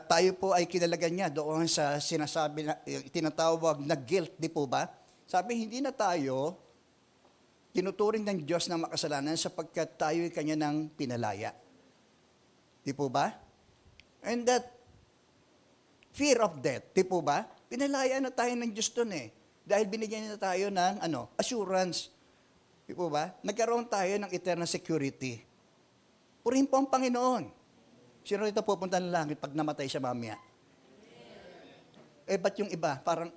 tayo po ay kinalagan niya doon sa sinasabi na, tinatawag na guilt, di po ba? Sabi, hindi na tayo tinuturing ng Diyos na makasalanan sapagkat tayo ay kanya ng pinalaya. Di po ba? And that fear of death, di po ba? Pinalaya na tayo ng Diyos doon Dahil binigyan niya tayo ng assurance. Di po ba? Nagkaroon tayo ng eternal security. Purihin po ang Panginoon. Sino rito pupunta ng langit pag namatay siya mamaya? Ba't yung iba? Parang,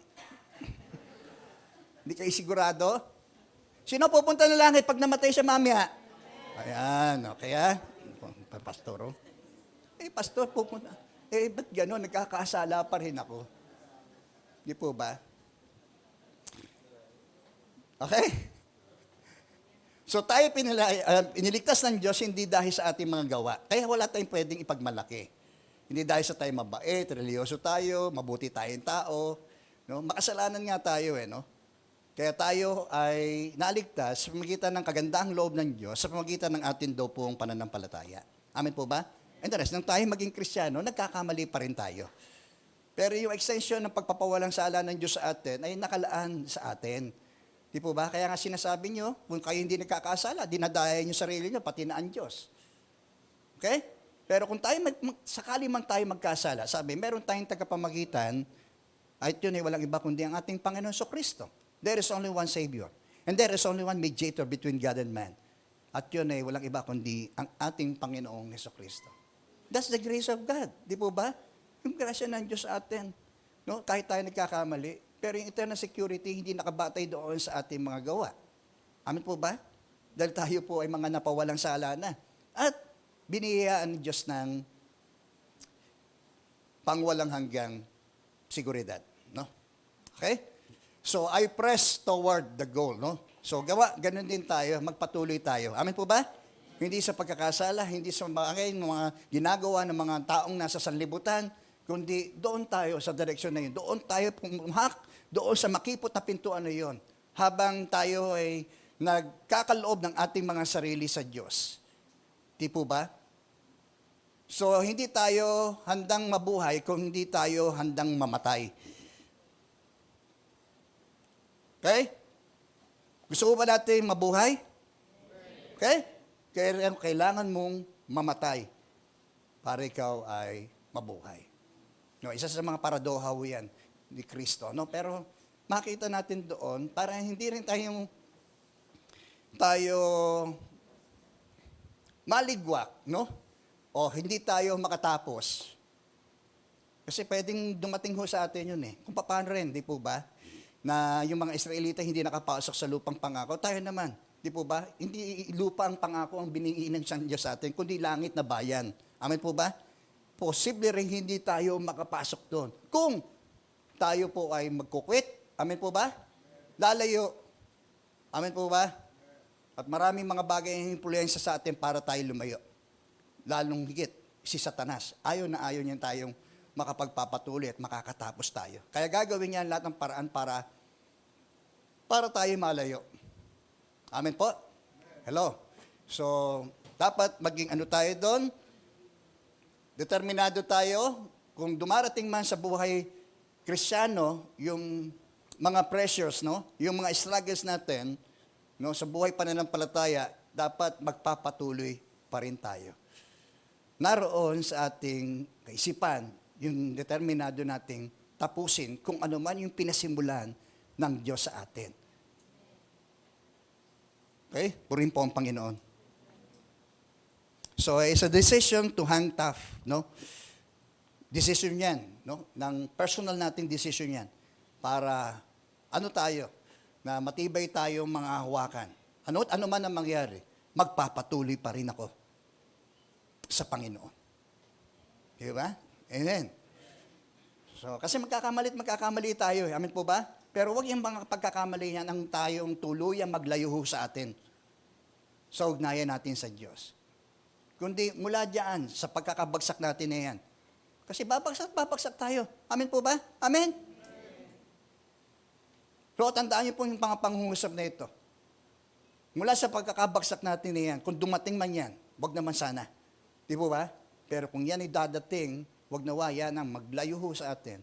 hindi kayo sigurado? Sino pupunta ng langit pag namatay siya mamaya? Ayan, kaya, pastor, pastor, pupunta. Ba't gano'n? Nagkakasala pa rin ako. Di po ba? Okay? So tayo iniligtas ng Diyos hindi dahil sa ating mga gawa. Kaya wala tayong pwedeng ipagmalaki. Hindi dahil sa tayo mabait, religyoso tayo, mabuti tayong tao. Makasalanan nga tayo Kaya tayo ay naligtas sa pamagitan ng kagandahang loob ng Diyos, sa pamagitan ng atin daw pong pananampalataya. Amen po ba? And the rest, nang tayo maging Kristiyano, nagkakamali pa rin tayo. Pero yung extension ng pagpapawalang sala ng Diyos sa atin ay nakalaan sa atin. Di po ba? Kaya nga sinasabi nyo, kung kayo hindi nagkakasala, dinadaya nyo sarili nyo, pati na ang Diyos. Okay? Pero kung tayo, sakali man tayo magkasala, sabi, meron tayong tagapamagitan, at yun ay walang iba kundi ang ating Panginoon Kristo. There is only one Savior. And there is only one mediator between God and man. At yun ay walang iba kundi ang ating Panginoong Kristo. That's the grace of God. Di po ba? Yung grasya ng Diyos sa atin. No? Kahit tayo nagkakamali, pero yung eternal security hindi nakabatay doon sa ating mga gawa. Amin po ba? Dahil tayo po ay mga napawalang sala na. At biniyayaan ng Diyos ng pangwalang hanggang seguridad. No? Okay? So, I press toward the goal. No? So, ganun din tayo, magpatuloy tayo. Amin po ba? Hindi sa pagkakasala, hindi sa mga ginagawa ng mga taong nasa sanlibutan, kundi doon tayo sa direksyon na yun. Doon tayo pumahak, doon sa makipot na pintuan na yun. Habang tayo ay nagkakaloob ng ating mga sarili sa Diyos. Di po ba? So, hindi tayo handang mabuhay kung hindi tayo handang mamatay. Okay? Gusto mo ba natin mabuhay? Okay? Kaya kailangan mong mamatay para ikaw ay mabuhay. No, isa sa mga paradoha yan ni Kristo. No? Pero makita natin doon para hindi rin tayo maligwak, no? O hindi tayo makatapos. Kasi pwedeng dumating ho sa atin yun eh. Kung paano rin, di po ba? Na yung mga Israelita hindi nakapasok sa lupang pangako. Tayo naman, di po ba? Hindi lupa ang pangako ang binigay ng Diyos sa atin, kundi langit na bayan. Amen po ba? Posible rin hindi tayo makapasok doon. Kung tayo po ay magkukwit, amen po ba? Lalayo. Amen po ba? At maraming mga bagay ang impluensya sa atin para tayo lumayo. Lalong higit, si Satanas. Ayaw na ayaw niyan tayong makapagpapatuloy at makakatapos tayo. Kaya gagawin niya lahat ng paraan para tayo malayo. Amen po? Hello. So, dapat maging ano tayo doon? Determinado tayo. Kung dumarating man sa buhay Kristiyano, yung mga pressures, no? Yung mga struggles natin, no, sa buhay pananampalataya, dapat magpapatuloy pa rin tayo. Naroon sa ating kaisipan, yung determinado nating tapusin kung ano man yung pinasimulan ng Diyos sa atin. Okay? Purihin po ang Panginoon. So, it's a decision to hang tough, no? Decision yan, no? Ng personal nating decision yan. Para, ano tayo? Na matibay tayong mga hawakan. Ano man ang mangyari, magpapatuloy pa rin ako sa Panginoon. Di ba? Amen. So, kasi magkakamali tayo. Amen po ba? Pero wag yung mga pagkakamali yan ang tayong tuluyang maglayo sa atin. Sa ugnayan natin sa Diyos. Kundi mula diyan sa pagkakabagsak natin na yan. Kasi babagsak tayo. Amen po ba? Amen? So, tandaan niyo po yung pangungusap na ito. Mula sa pagkakabagsak natin na yan, kung dumating man yan, wag naman sana. Di po ba? Pero kung yan ay dadating, wag nawa yan ang maglayo sa atin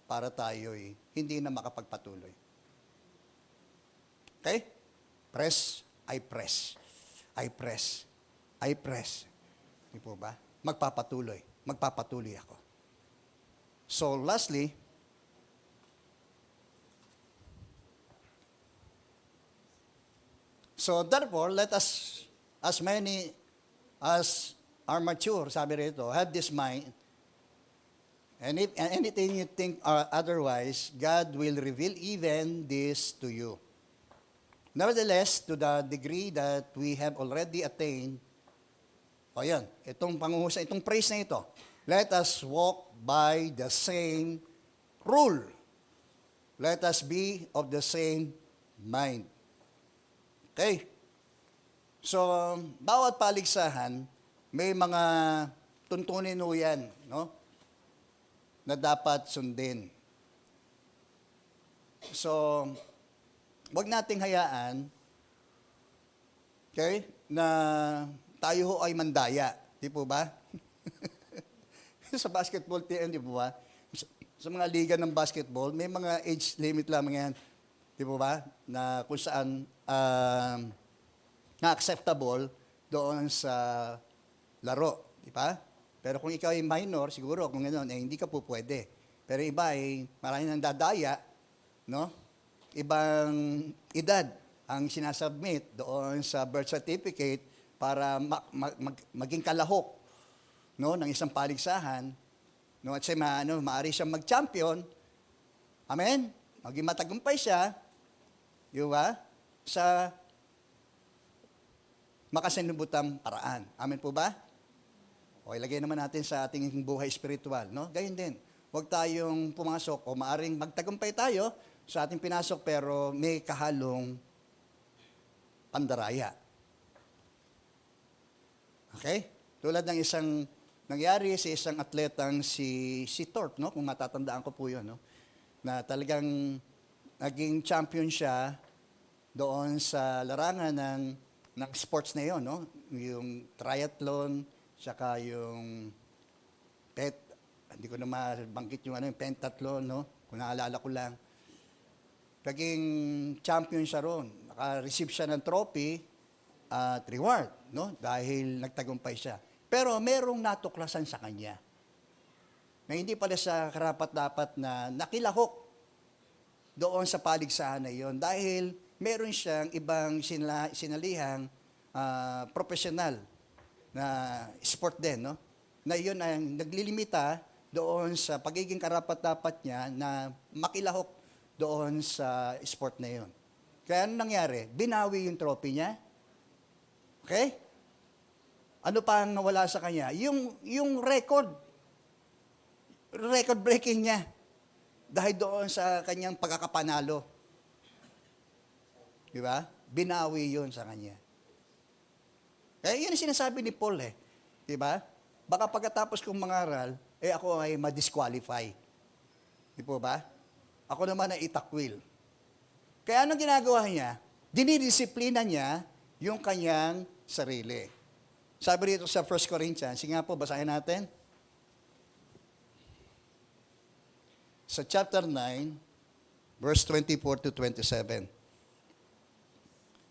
para tayo'y hindi na makapagpatuloy. Okay? Press, I press. I press. I press. Di po ba? Magpapatuloy. Magpapatuloy ako. So, lastly, so therefore, let us, as many as are mature, sabi rito, have this mind, and if anything you think otherwise, God will reveal even this to you. Nevertheless, to the degree that we have already attained, o yan, itong panguhusan, itong praise na ito, let us walk by the same rule. Let us be of the same mind. Okay? So, bawat paligsahan, may mga tuntunin ho yan, no? Na dapat sundin. So, wag nating hayaan, okay, na tayo ho ay mandaya. Di po ba? Sa basketball team, di po ba? Sa mga liga ng basketball, may mga age limit lamang yan. Di po ba? Na kung saan na acceptable doon sa laro. Di ba? Pero kung ikaw ay minor, siguro kung gano'n, hindi ka po pwede. Pero iba ay marami nang dadaya, no? Ibang edad ang sinasubmit doon sa birth certificate para maging kalahok, no, ng isang paligsahan. No, at maaari siyang mag-champion. Amen? Maging matagumpay siya, di ba? Sa makasanubutang paraan. Amen po ba? O ilagay naman natin sa ating buhay spiritual, no? Gayun din. Huwag tayong pumasok o maaring magtagumpay tayo sa ating pinasok pero may kahalong pandaraya. Okay? Tulad ng isang nangyari sa isang atletang si Thorpe, no? Kung matatandaan ko po 'yon, no? Na talagang naging champion siya doon sa larangan ng sports na 'yon, no? Yung triathlon, saka yung hindi ko na mabanggit yung yung pentathlon, no? Kung naalala ko lang. Naging champion siya roon. Naka-receive siya ng trophy at reward, no? Dahil nagtagumpay siya. Pero merong natuklasan sa kanya na hindi pala sa karapat-dapat na nakilahok doon sa paligsahan na iyon dahil meron siyang ibang sinalihang professional na sport din, no? Na iyon ang naglilimita doon sa pagiging karapat-dapat niya na makilahok doon sa sport na iyon. Kaya ano nangyari? Binawi yung trophy niya. Okay? Ano pa ang nawala sa kanya? Yung record breaking niya dahil doon sa kanyang pagkakapanalo. Di ba? Binawi yun sa kanya. Kaya yun ang sinasabi ni Paul Di ba? Baka pagkatapos kong mangaral, ako ay ma-disqualify. Di po ba? Ako naman ay itakwil. Kaya anong ginagawa niya? Dinidisiplina niya yung kanyang sarili. Sabi dito sa 1 Corinthians, sige nga po, basahin natin. Sa chapter 9, verse 24 to 27.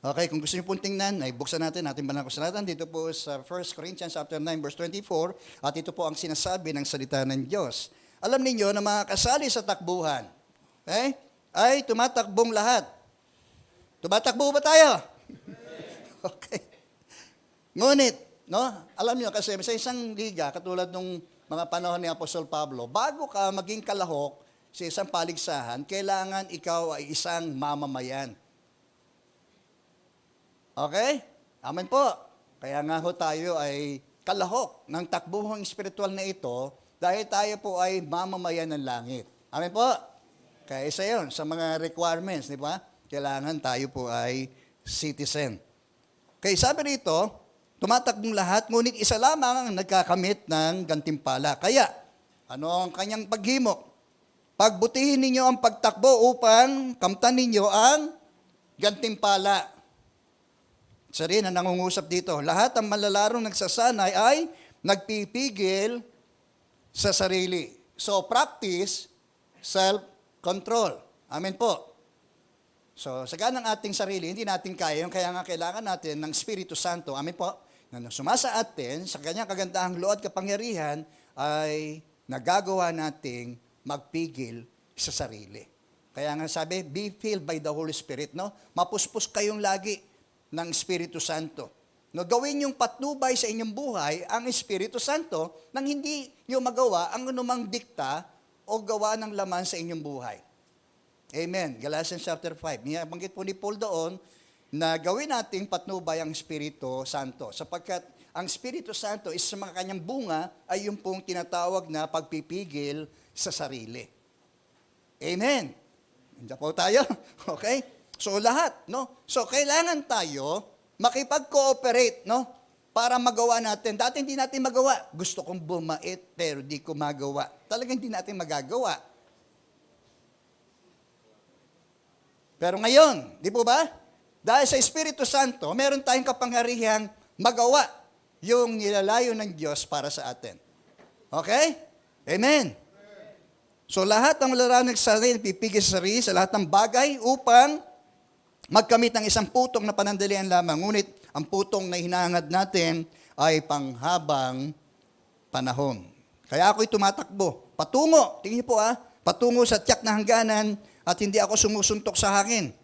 Okay, kung gusto niyo pong tingnan, ay buksan natin ating banal na kasulatan dito po sa 1 Corinthians chapter 9 verse 24 at ito po ang sinasabi ng salita ng Diyos. Alam niyo na mga kasali sa takbuhan, ay tumatakbong lahat. Tumatakbo ba tayo? Okay. Ngunit, no, alam niyo kasi sa isang liga katulad nung mga panahon ni Apostol Pablo, bago ka maging kalahok sa isang paligsahan, kailangan ikaw ay isang mamamayan. Okay? Amen po. Kaya nga ho tayo ay kalahok ng takbuhang espiritual na ito dahil tayo po ay mamamayan ng langit. Amen po? Kaya isa yun sa mga requirements, di ba? Kailangan tayo po ay citizen. Kaya sabi rito, tumatakbong lahat, ngunit isa lamang ang nagkakamit ng gantimpala. Kaya, ano ang kanyang paghimok? Pagbutihin ninyo ang pagtakbo upang kamtan ninyo ang gantimpala. Isa rin ang nangungusap dito. Lahat ang malalarong nagsasanay ay nagpipigil sa sarili. So, practice self-control. Amen po. So, sa ganang ating sarili, hindi natin kaya. Kaya nga kailangan natin ng Espiritu Santo. Amen po. Na sumasa atin, sa kanyang kagandahang loob at kapangyarihan, ay nagagawa nating magpigil sa sarili. Kaya nga sabi, be filled by the Holy Spirit. No? Mapuspos kayong lagi ng Espiritu Santo. No, gawin yung patnubay sa inyong buhay ang Espiritu Santo nang hindi nyo magawa ang anumang dikta o gawa ng laman sa inyong buhay. Amen. Galatians chapter 5. Banggit po ni Paul doon na gawin nating patnubay ang Espiritu Santo sapagkat ang Espiritu Santo is sa mga kanyang bunga ay yung pong tinatawag na pagpipigil sa sarili. Amen. Hindi po tayo. Okay? So lahat, no? So kailangan tayo makipag-cooperate, no? Para magawa natin. Dati hindi natin magawa. Gusto kong bumait pero di ko magawa. Talagang hindi natin magagawa. Pero ngayon, di po ba? Dahil sa Espiritu Santo, meron tayong kapangyarihang magawa yung nilalayo ng Diyos para sa atin. Okay? Amen. So lahat ng malalaman ng sarili, pipigil sa sarili sa lahat ng bagay upang magkamit ng isang putong na panandalian lamang. Ngunit ang putong na hinahangad natin ay panghabang panahon. Kaya ako'y tumatakbo. Patungo, tingin niyo po patungo sa tiyak na hangganan at hindi ako sumusuntok sa hangin.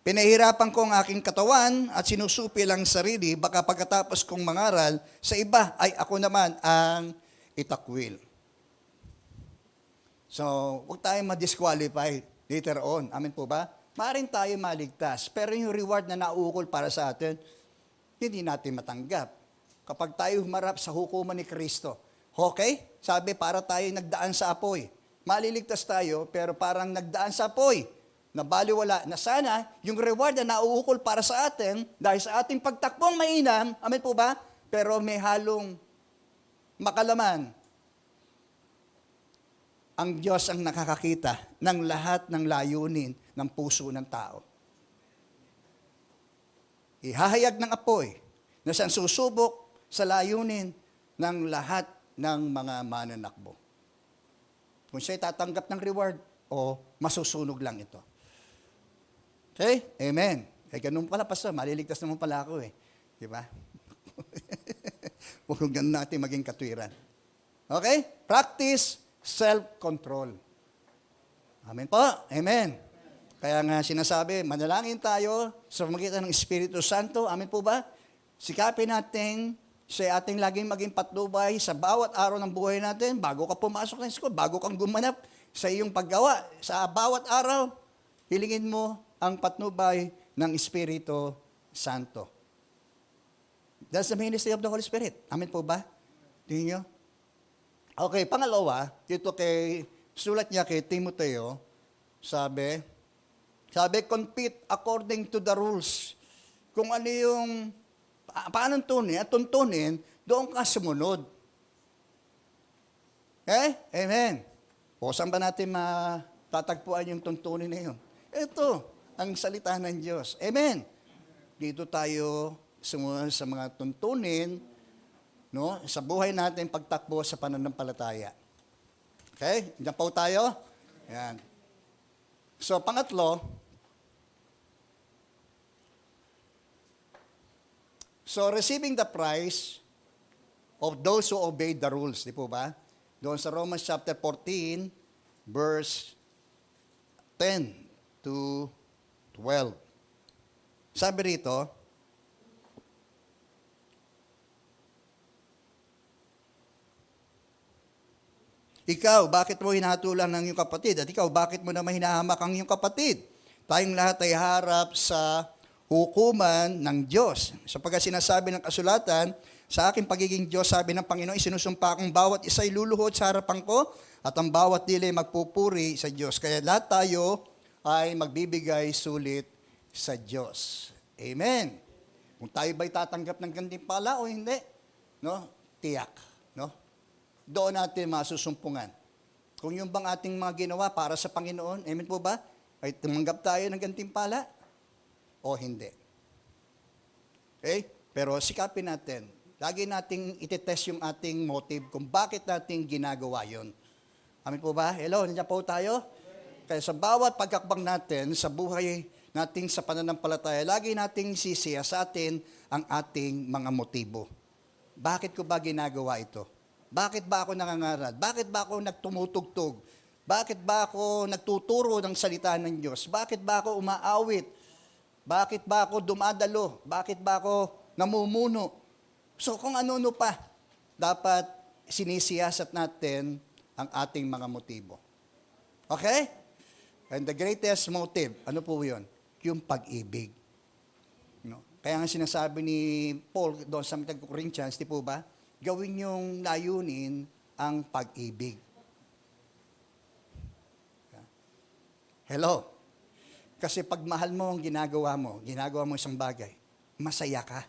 Pinahirapan ko ang aking katawan at sinusupi lang sarili, baka pagkatapos kong mangaral, sa iba ay ako naman ang itakwil. So, huwag tayong ma-disqualify later on. Amen po ba? Maaring tayo maligtas, pero yung reward na nauukol para sa atin, hindi natin matanggap. Kapag tayo humarap sa hukuman ni Kristo, okay? Sabi, para tayo nagdaan sa apoy. Maliligtas tayo, pero parang nagdaan sa apoy. Nabaliwala na sana yung reward na nauukol para sa atin, dahil sa ating pagtakbong mainam, amen po ba? Pero may halong makalaman. Ang Diyos ang nakakakita ng lahat ng layunin ng puso ng tao. Ihahayag ng apoy na siyang susubok sa layunin ng lahat ng mga mananakbo. Kung siya'y tatanggap ng reward o masusunog lang ito. Okay? Amen. Ganun pala, Pastor. Maliligtas naman pala ako eh. Di ba? Huwag ganun natin maging katwiran. Okay? Practice self-control. Amen po. Amen. Kaya nga sinasabi, manalangin tayo sa pamamagitan ng Espiritu Santo. Amen po ba? Sikapin natin siya ating laging maging patnubay sa bawat araw ng buhay natin. Bago ka pumasok ng school, bago kang gumanap sa iyong paggawa, sa bawat araw, hilingin mo ang patnubay ng Espiritu Santo. That's the ministry of the Holy Spirit. Amen po ba? Tingin nyo? Okay, pangalawa, dito sulat niya kay Timoteo, sabi, compete according to the rules. Kung ano yung, paano tuntunin, doon ka sumunod. Amen. O saan ba natin matatagpuan yung tuntunin na yun? Ito, ang salita ng Diyos. Amen. Dito tayo sumunod sa mga tuntunin, no, sa buhay natin pagtakbo sa pananampalataya. Okay? Diyan po tayo. Yan. So, pangatlo, receiving the prize of those who obeyed the rules, di po ba? Doon sa Romans chapter 14, verse 10 to 12. Sabi rito, ikaw, bakit mo hinatulan ng iyong kapatid? At ikaw, bakit mo naman hinahamak ang iyong kapatid? Tayong lahat ay harap sa hukuman ng Diyos. Sapagkat sinasabi ng kasulatan, sa aking pagiging Diyos, sabi ng Panginoon, isinusumpa kong bawat isa'y luluhod sa harapan ko, at ang bawat dili magpupuri sa Diyos. Kaya lahat tayo ay magbibigay sulit sa Diyos. Amen. Kung tayo ba'y tatanggap ng gantimpala o hindi? No? Tiyak. No? Doon natin masusumpungan. Kung yung bang ating mga ginawa para sa Panginoon, amen po ba? Ay tumanggap tayo ng gantimpala o hindi. Okay? Pero sikapin natin. Lagi nating itetest yung ating motive kung bakit natin ginagawa yon. Amen po ba? Hello, nandiyan po tayo? Kaya sa bawat pagkakbang natin sa buhay natin sa pananampalataya, lagi nating sisiya sa atin ang ating mga motibo. Bakit ko ba ginagawa ito? Bakit ba ako nangangarad? Bakit ba ako nagtumutugtog? Bakit ba ako nagtuturo ng salita ng Diyos? Bakit ba ako umaawit? Bakit ba ako dumadalo? Bakit ba ako namumuno? So kung ano-ano pa, dapat sinisiyasat natin ang ating mga motibo. Okay? And the greatest motive, ano po yun? Yung pag-ibig. No? Kaya nga sinasabi ni Paul doon sa Corinthians, di po ba? Gawin yung layunin ang pag-ibig. Hello? Kasi pag mahal mo ang ginagawa mo isang bagay, masaya ka.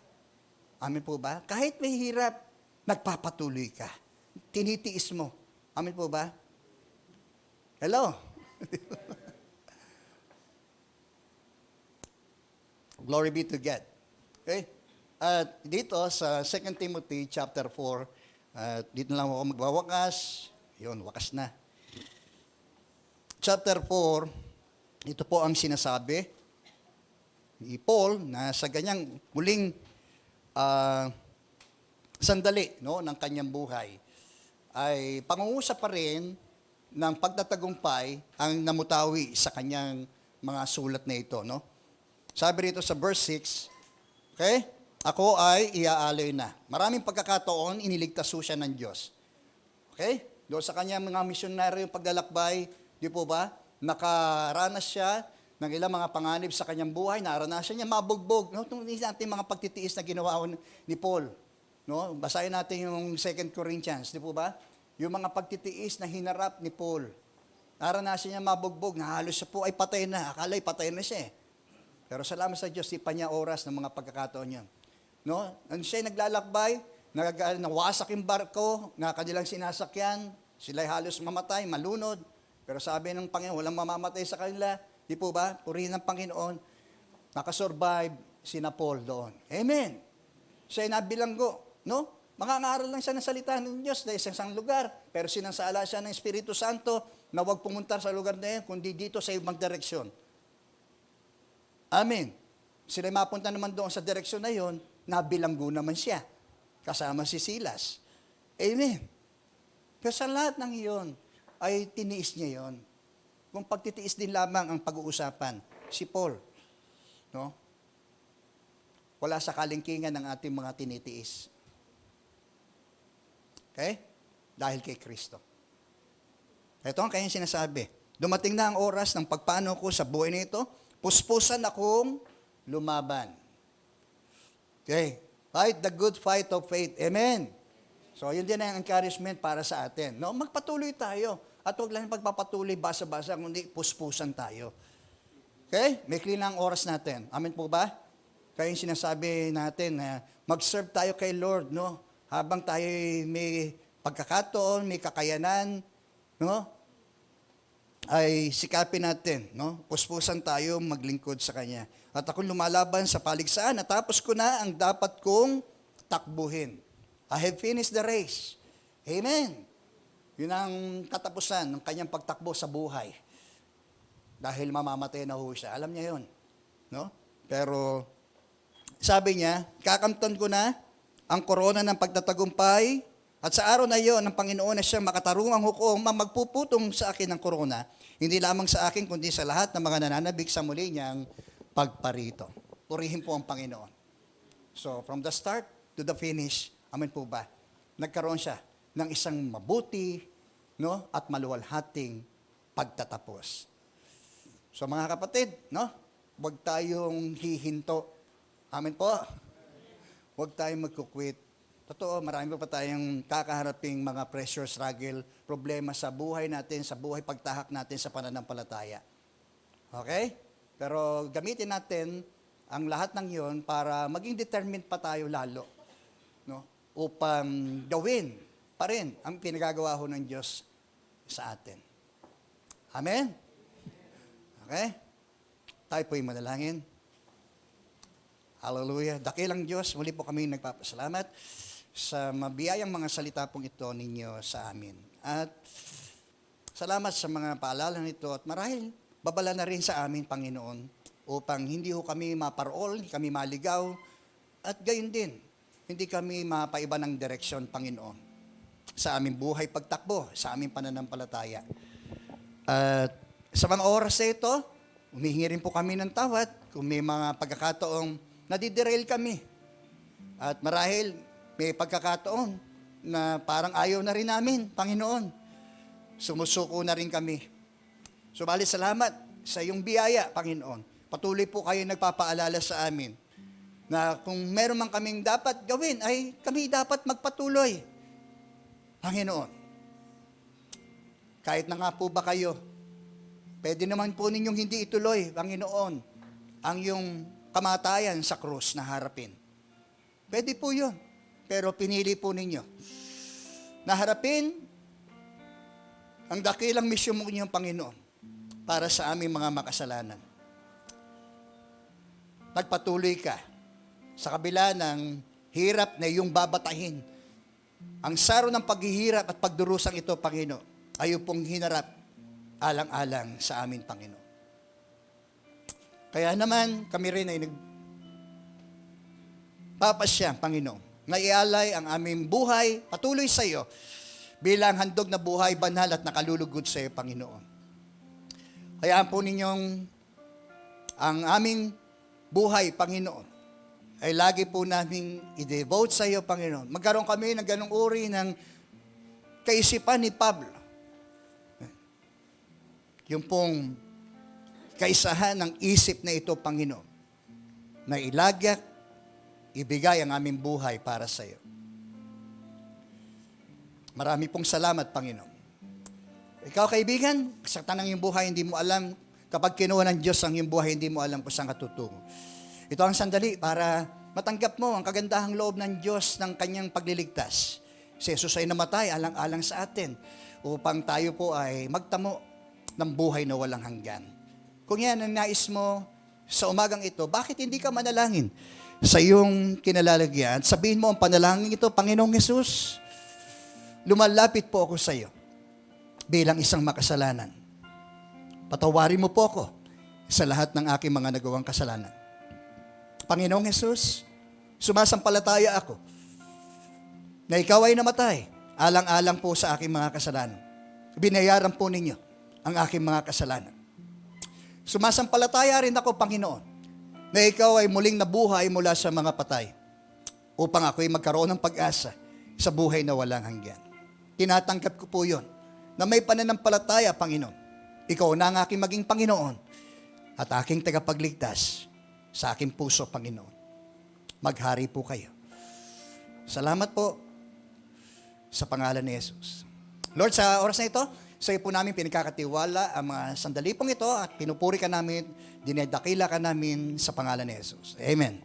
Amen po ba? Kahit may hirap, nagpapatuloy ka. Tinitiis mo. Amen po ba? Hello? Glory be to God. Okay? At dito sa 2 Timothy chapter 4, dito lang ako magwawakas. Yun, wakas na. Chapter 4, ito po ang sinasabi ni Paul na sa ganyang muling sandali ng kanyang buhay ay pangungusap pa rin ng pagtatagumpay ang namutawi sa kanyang mga sulat na ito. No? Sabi rito sa verse 6, okay? Ako ay iaalay na. Maraming pagkakataon, iniligtas siya ng Diyos. Okay? Doon sa kanyang mga misyonaryo yung paglalakbay, di po ba? Nakaranas siya ng ilang mga panganib sa kanyang buhay, naranasan niya mabugbog. No? Itong natin mga pagtitiis na ginawa ni Paul. No? Basahin natin yung 2 Corinthians, di po ba? Yung mga pagtitiis na hinarap ni Paul. Naranasan niya mabugbog, na halos siya po ay patay na. Akala ay patay na siya. Pero salamat sa Diyos, di pa niya oras ng mga pagkakataon niya. No? Nang siya ay naglalakbay, nawasak yung barko na kanilang sinasakyan, sila'y halos mamatay, malunod. Pero sabi ng Panginoon, walang mamamatay sa kanila. Di po ba? Purihin ng Panginoon. Nakasurvive si Paul doon. Amen. Siya ay nabilanggo. No? Mangangaral lang siya ng salita ng Diyos dahil sa isang lugar. Pero sinansala siya ng Espiritu Santo na huwag pumunta sa lugar na yun, kundi dito sa ibang direksyon. Amen. Sila mapunta naman doon sa direksyon na yun, nabilanggo naman siya. Kasama si Silas. Amen. Pero sa lahat ng iyon, ay tiniis niya yon. Kung pagtitiis din lamang ang pag-uusapan, si Paul, no? Wala sa kalingkingan ng ating mga tinitiis. Okay? Dahil kay Kristo. Ito ang kanyang sinasabi. Dumating na ang oras ng pagpano ko sa buhay nito, puspusan akong lumaban. Okay? Fight the good fight of faith. Amen. So, yun din ang encouragement para sa atin. No? Magpatuloy tayo. At huwag lang pagpapatuloy, basa-basa, kundi puspusan tayo. Okay? May clean ang oras natin. Amen po ba? Kaya yung sinasabi natin na mag-serve tayo kay Lord, no? Habang tayo may pagkakataon, may kakayanan, no? Ay sikapin natin, no? Puspusan tayo maglingkod sa Kanya. At ako lumalaban sa paligsahan, natapos ko na ang dapat kong takbuhin. I have finished the race. Amen. Yun ang katapusan ng kanyang pagtakbo sa buhay. Dahil mamamatay na ho siya. Alam niya yun. No? Pero sabi niya, kakamtan ko na ang korona ng pagtatagumpay at sa araw na iyon, ng Panginoon na siyang makatarungang hukom magpuputong sa akin ng korona, hindi lamang sa akin, kundi sa lahat ng mga nananabik sa muli niyang pagparito. Purihin po ang Panginoon. So, from the start to the finish, amen po ba? Nagkaroon siya ng isang mabuti, no, at maluwalhating pagtatapos. So mga kapatid, no, huwag tayong hihinto. Amen po. Huwag tayong magkukwit. Totoo, marami pa tayong kakaharaping mga pressure, struggle, problema sa buhay natin, sa buhay pagtahak natin sa pananampalataya. Okay? Pero gamitin natin ang lahat ng yon para maging determined pa tayo lalo, no, upang gawin pa rin ang pinagagawa ho ng Diyos sa atin. Amen? Okay? Tayo po'y manalangin. Hallelujah. Dakilang Diyos, muli po kami nagpapasalamat sa mabiyayang mga salita pong ito ninyo sa amin. At salamat sa mga paalala nito at marahil babala na rin sa amin, Panginoon, upang hindi ho kami maparol, hindi kami maligaw, at gayon din, hindi kami mapaiba ng direksyon, Panginoon, sa aming buhay pagtakbo, sa aming pananampalataya. At sa mga oras na ito, humihingi rin po kami ng tawad kung may mga pagkakataong nadiderail kami. At marahil may pagkakataon na parang ayaw na rin namin, Panginoon. Sumusuko na rin kami. Subalit salamat sa iyong biyaya, Panginoon. Patuloy po kayo nagpapaalala sa amin na kung meron man kaming dapat gawin, ay kami dapat magpatuloy. Panginoon, kahit na nga po ba kayo, pwede naman po ninyong hindi ituloy, Panginoon, ang yung kamatayan sa krus na harapin. Pwede po yun. Pero pinili po ninyo na harapin ang dakilang misyon mo niyo, Panginoon, para sa aming mga makasalanan. Nagpatuloy ka sa kabila ng hirap na iyong babatahin. Ang saro ng paghihirap at pagdurusang ito, Panginoon, ayaw pong hinarap alang-alang sa amin, Panginoon. Kaya naman, kami rin ay nagpapasya, Panginoon, na ialay ang aming buhay patuloy sa iyo bilang handog na buhay, banal at nakalulugod sa iyo, Panginoon. Hayaan po ninyong ang aming buhay, Panginoon, ay lagi po namin i-devote sa iyo, Panginoon. Magkaroon kami ng ganong uri ng kaisipan ni Pablo. Yung pong kaisahan ng isip na ito, Panginoon, na ilagak, ibigay ang aming buhay para sa iyo. Marami pong salamat, Panginoon. Ikaw, kaibigan, sa tanang iyong buhay, hindi mo alam, kapag kinuha ng Diyos ang iyong buhay, hindi mo alam kung saan katutungo. Ito ang sandali para matanggap mo ang kagandahang loob ng Diyos ng kanyang pagliligtas. Si Jesus ay namatay alang-alang sa atin upang tayo po ay magtamo ng buhay na walang hanggan. Kung yan ang nais mo sa umagang ito, bakit hindi ka manalangin sa iyong kinalalagyan? Sabihin mo ang panalangin ito, Panginoong Jesus, lumalapit po ako sa iyo bilang isang makasalanan. Patawarin mo po ako sa lahat ng aking mga nagawang kasalanan. Panginoong Jesus, sumasampalataya ako na ikaw ay namatay alang-alang po sa aking mga kasalanan. Binayaran po ninyo ang aking mga kasalanan. Sumasampalataya rin ako, Panginoon, na ikaw ay muling nabuhay mula sa mga patay upang ako ay magkaroon ng pag-asa sa buhay na walang hanggan. Tinatanggap ko po yun, na may pananampalataya, Panginoon. Ikaw na ang aking maging Panginoon at aking tagapagligtas sa aking puso, Panginoon. Maghari po kayo. Salamat po sa pangalan ni Jesus. Lord, sa oras na ito, sa iyo po namin pinagkakatiwala ang mga sandali pong ito at pinupuri ka namin, dinedakila ka namin sa pangalan ni Jesus. Amen.